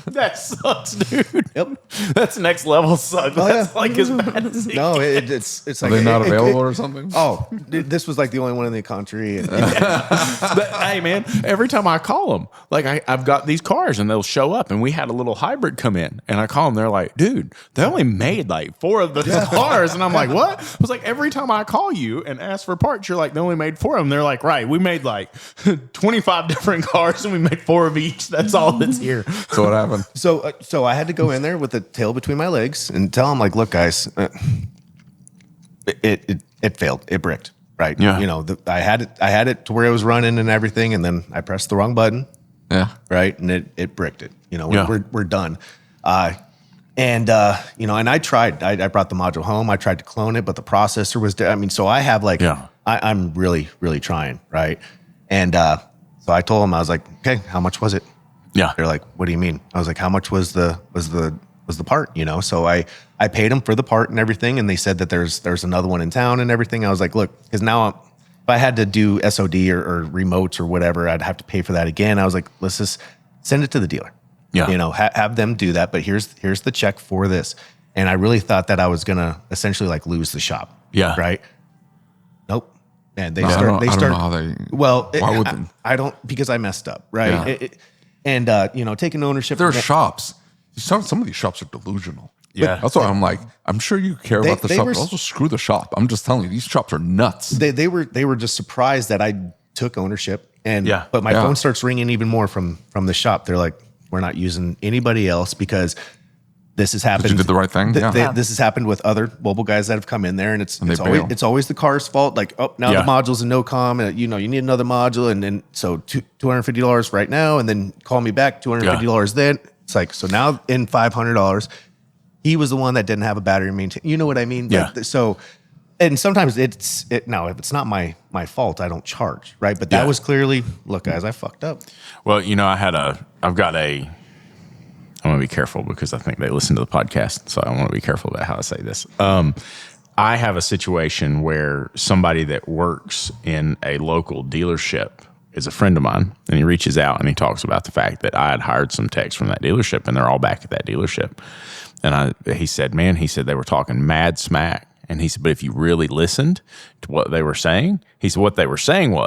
[SPEAKER 1] That sucks, dude.
[SPEAKER 3] Yep.
[SPEAKER 1] That's next level suck. That's like as bad as it
[SPEAKER 3] No, it's
[SPEAKER 2] Are
[SPEAKER 3] like
[SPEAKER 2] they not available or something?
[SPEAKER 3] Oh, this was like the only one in the country.
[SPEAKER 1] But, hey, man, every time I call them, like I've got these cars and they'll show up, and we had a little hybrid come in, and I call them, they're like, dude, they only made like 4 of those cars. And I'm like, what? I was like, every time I call you and ask for parts, you're like, they only made 4 of them. They're like, right, we made like 25 different cars and we made 4 of each. That's all that's here.
[SPEAKER 2] So what happened?
[SPEAKER 3] So I had to go in there with the tail between my legs and tell them, like, look, guys, it failed. It bricked. Right.
[SPEAKER 1] Yeah.
[SPEAKER 3] You know, I had it to where it was running and everything, and then I pressed the wrong button.
[SPEAKER 2] Yeah.
[SPEAKER 3] Right. And it bricked it. You know, we're done. And I tried. I brought the module home. I tried to clone it, but the processor was. So I have like.
[SPEAKER 1] Yeah.
[SPEAKER 3] I'm really, really trying. Right. And so I told them, I was like, okay, how much was it?
[SPEAKER 1] Yeah.
[SPEAKER 3] They're like, what do you mean? I was like, how much was the part? You know. So I paid them for the part and everything, and they said that there's another one in town and everything. I was like, look, because now if I had to do SOD or remotes or whatever, I'd have to pay for that again. I was like, let's just send it to the dealer.
[SPEAKER 1] Yeah.
[SPEAKER 3] You know, have them do that. But here's the check for this. And I really thought that I was gonna essentially like lose the shop.
[SPEAKER 1] Yeah.
[SPEAKER 3] Right. Nope. And they
[SPEAKER 2] I
[SPEAKER 3] start.
[SPEAKER 2] don't know how they.
[SPEAKER 3] Well,
[SPEAKER 2] why would they?
[SPEAKER 3] I don't, because I messed up. Right.
[SPEAKER 2] Yeah.
[SPEAKER 3] And taking ownership.
[SPEAKER 2] There are shops. Some of these shops are delusional.
[SPEAKER 1] Yeah.
[SPEAKER 2] That's why I'm like, I'm sure you care about the
[SPEAKER 3] they
[SPEAKER 2] shop,
[SPEAKER 3] were-
[SPEAKER 2] but also screw the shop. I'm just telling you, these shops are nuts.
[SPEAKER 3] They were just surprised that I took ownership. But my
[SPEAKER 2] Yeah.
[SPEAKER 3] phone starts ringing even more from the shop. They're like, we're not using anybody else because this has happened.
[SPEAKER 2] you did the right thing? Yeah.
[SPEAKER 3] This has happened with other mobile guys that have come in there, and
[SPEAKER 2] they
[SPEAKER 3] always
[SPEAKER 2] bail.
[SPEAKER 3] it's always the car's fault. Like, oh, now
[SPEAKER 1] Yeah.
[SPEAKER 3] the module's a no com, and you need another module, and then so $250 right now, and then call me back $250 then. It's like, so now in $500, he was the one that didn't have a battery maintain. You know what I mean?
[SPEAKER 1] Yeah.
[SPEAKER 3] Like, so, and sometimes now if it's not my fault, I don't charge, right? But that
[SPEAKER 1] Yeah.
[SPEAKER 3] was clearly, look, guys, I fucked up.
[SPEAKER 1] Well, I'm going to be careful because I think they listen to the podcast, so I want to be careful about how I say this. I have a situation where somebody that works in a local dealership is a friend of mine, and he reaches out and he talks about the fact that I had hired some techs from that dealership, and they're all back at that dealership. And he said they were talking mad smack. And he said, but if you really listened to what they were saying, he said what they were saying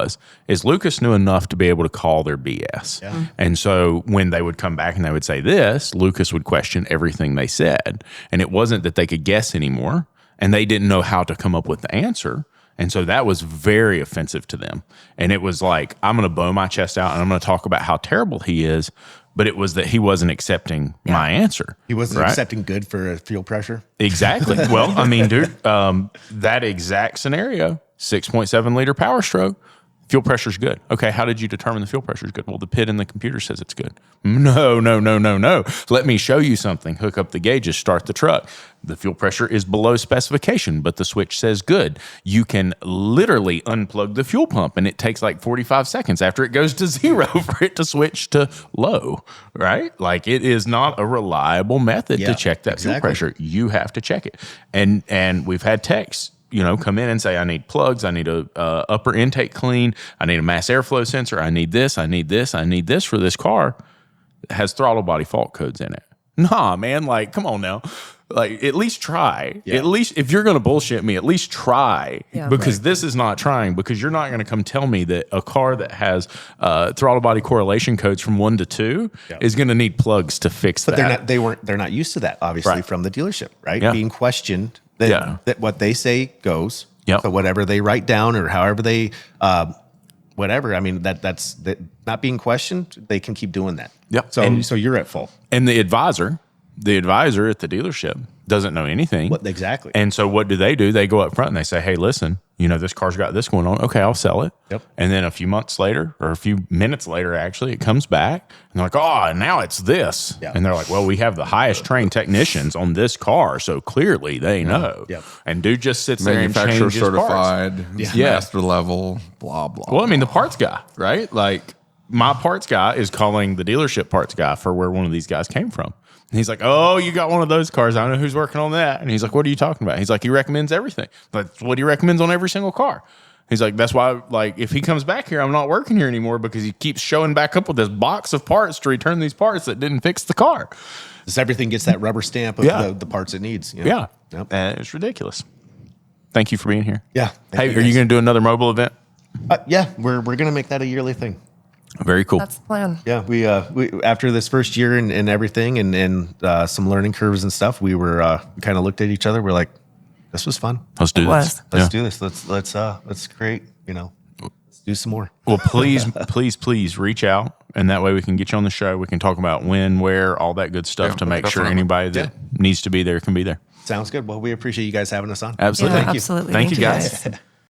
[SPEAKER 1] is Lucas knew enough to be able to call their BS. Yeah. And so when they would come back and they would say this, Lucas would question everything they said. And it wasn't that they could guess anymore, and they didn't know how to come up with the answer. And so that was very offensive to them. And it was like, I'm going to blow my chest out and I'm going to talk about how terrible he is. But it was that he wasn't accepting my answer.
[SPEAKER 3] He wasn't accepting good for fuel pressure.
[SPEAKER 1] Exactly. Well, I mean, dude, that exact scenario, 6.7 liter Power Stroke, fuel pressure's good. Okay, how did you determine the fuel pressure's good? Well, the PID in the computer says it's good. No. Let me show you something. Hook up the gauges, start the truck. The fuel pressure is below specification, but the switch says good. You can literally unplug the fuel pump, and it takes like 45 seconds after it goes to 0 for it to switch to low, right? Like, it is not a reliable method to check that fuel pressure. You have to check it. And we've had techs, come in and say, I need plugs, I need a upper intake clean, I need a mass airflow sensor, I need this for this car. It has throttle body fault codes in it. Nah, man, like, come on now. Like, at least try. Yeah. At least, if you're going to bullshit me, at least try. Yeah, because this is not trying, because you're not going to come tell me that a car that has throttle body correlation codes from 1 to 2 is going to need plugs to fix that.
[SPEAKER 3] But they're not used to that, obviously, from the dealership, right?
[SPEAKER 1] Yeah.
[SPEAKER 3] Being questioned that what they say goes.
[SPEAKER 1] Yep.
[SPEAKER 3] So whatever they write down or however they, whatever. I mean, that's not being questioned. They can keep doing that.
[SPEAKER 1] Yep.
[SPEAKER 3] So you're at fault.
[SPEAKER 1] And the advisor at the dealership doesn't know anything.
[SPEAKER 3] What exactly?
[SPEAKER 1] And so what do? They go up front and they say, hey, listen, this car's got this going on. Okay, I'll sell it.
[SPEAKER 3] Yep.
[SPEAKER 1] And then a few months later, or a few minutes later, actually, it comes back and they're like, oh, now it's this. Yep. And they're like, well, we have the highest trained technicians on this car, so clearly they know.
[SPEAKER 3] Yep.
[SPEAKER 1] And dude just sits there and
[SPEAKER 2] Manufacturer
[SPEAKER 1] changes
[SPEAKER 2] certified,
[SPEAKER 1] parts.
[SPEAKER 2] master level, blah, blah.
[SPEAKER 1] Well, I mean, the parts guy, right? Like, my parts guy is calling the dealership parts guy for where one of these guys came from. And he's like, oh, you got one of those cars. I know who's working on that. And he's like, what are you talking about? He's like, he recommends everything. That's what he recommends on every single car. He's like, that's why, like, if he comes back here, I'm not working here anymore because he keeps showing back up with this box of parts to return these parts that didn't fix the car.
[SPEAKER 3] Because everything gets that rubber stamp of the parts it needs. You know?
[SPEAKER 1] Yeah.
[SPEAKER 3] Yep.
[SPEAKER 1] It's ridiculous. Thank you for being here.
[SPEAKER 3] Yeah.
[SPEAKER 1] Hey, are you going to do another mobile event?
[SPEAKER 3] Yeah, we're going to make that a yearly thing.
[SPEAKER 1] Very cool.
[SPEAKER 4] That's the plan.
[SPEAKER 3] Yeah, we after this first year and everything and some learning curves and stuff, we kind of looked at each other. We're like, this was fun.
[SPEAKER 1] Let's do this.
[SPEAKER 3] Let's do this. Let's create. Let's do some more.
[SPEAKER 1] Well, please reach out, and that way we can get you on the show. We can talk about when, where, all that good stuff to make sure anybody that needs to be there can be there.
[SPEAKER 3] Sounds good. Well, we appreciate you guys having us on.
[SPEAKER 1] Absolutely.
[SPEAKER 4] Yeah,
[SPEAKER 1] Thank you.
[SPEAKER 4] absolutely.
[SPEAKER 1] Thank you, guys.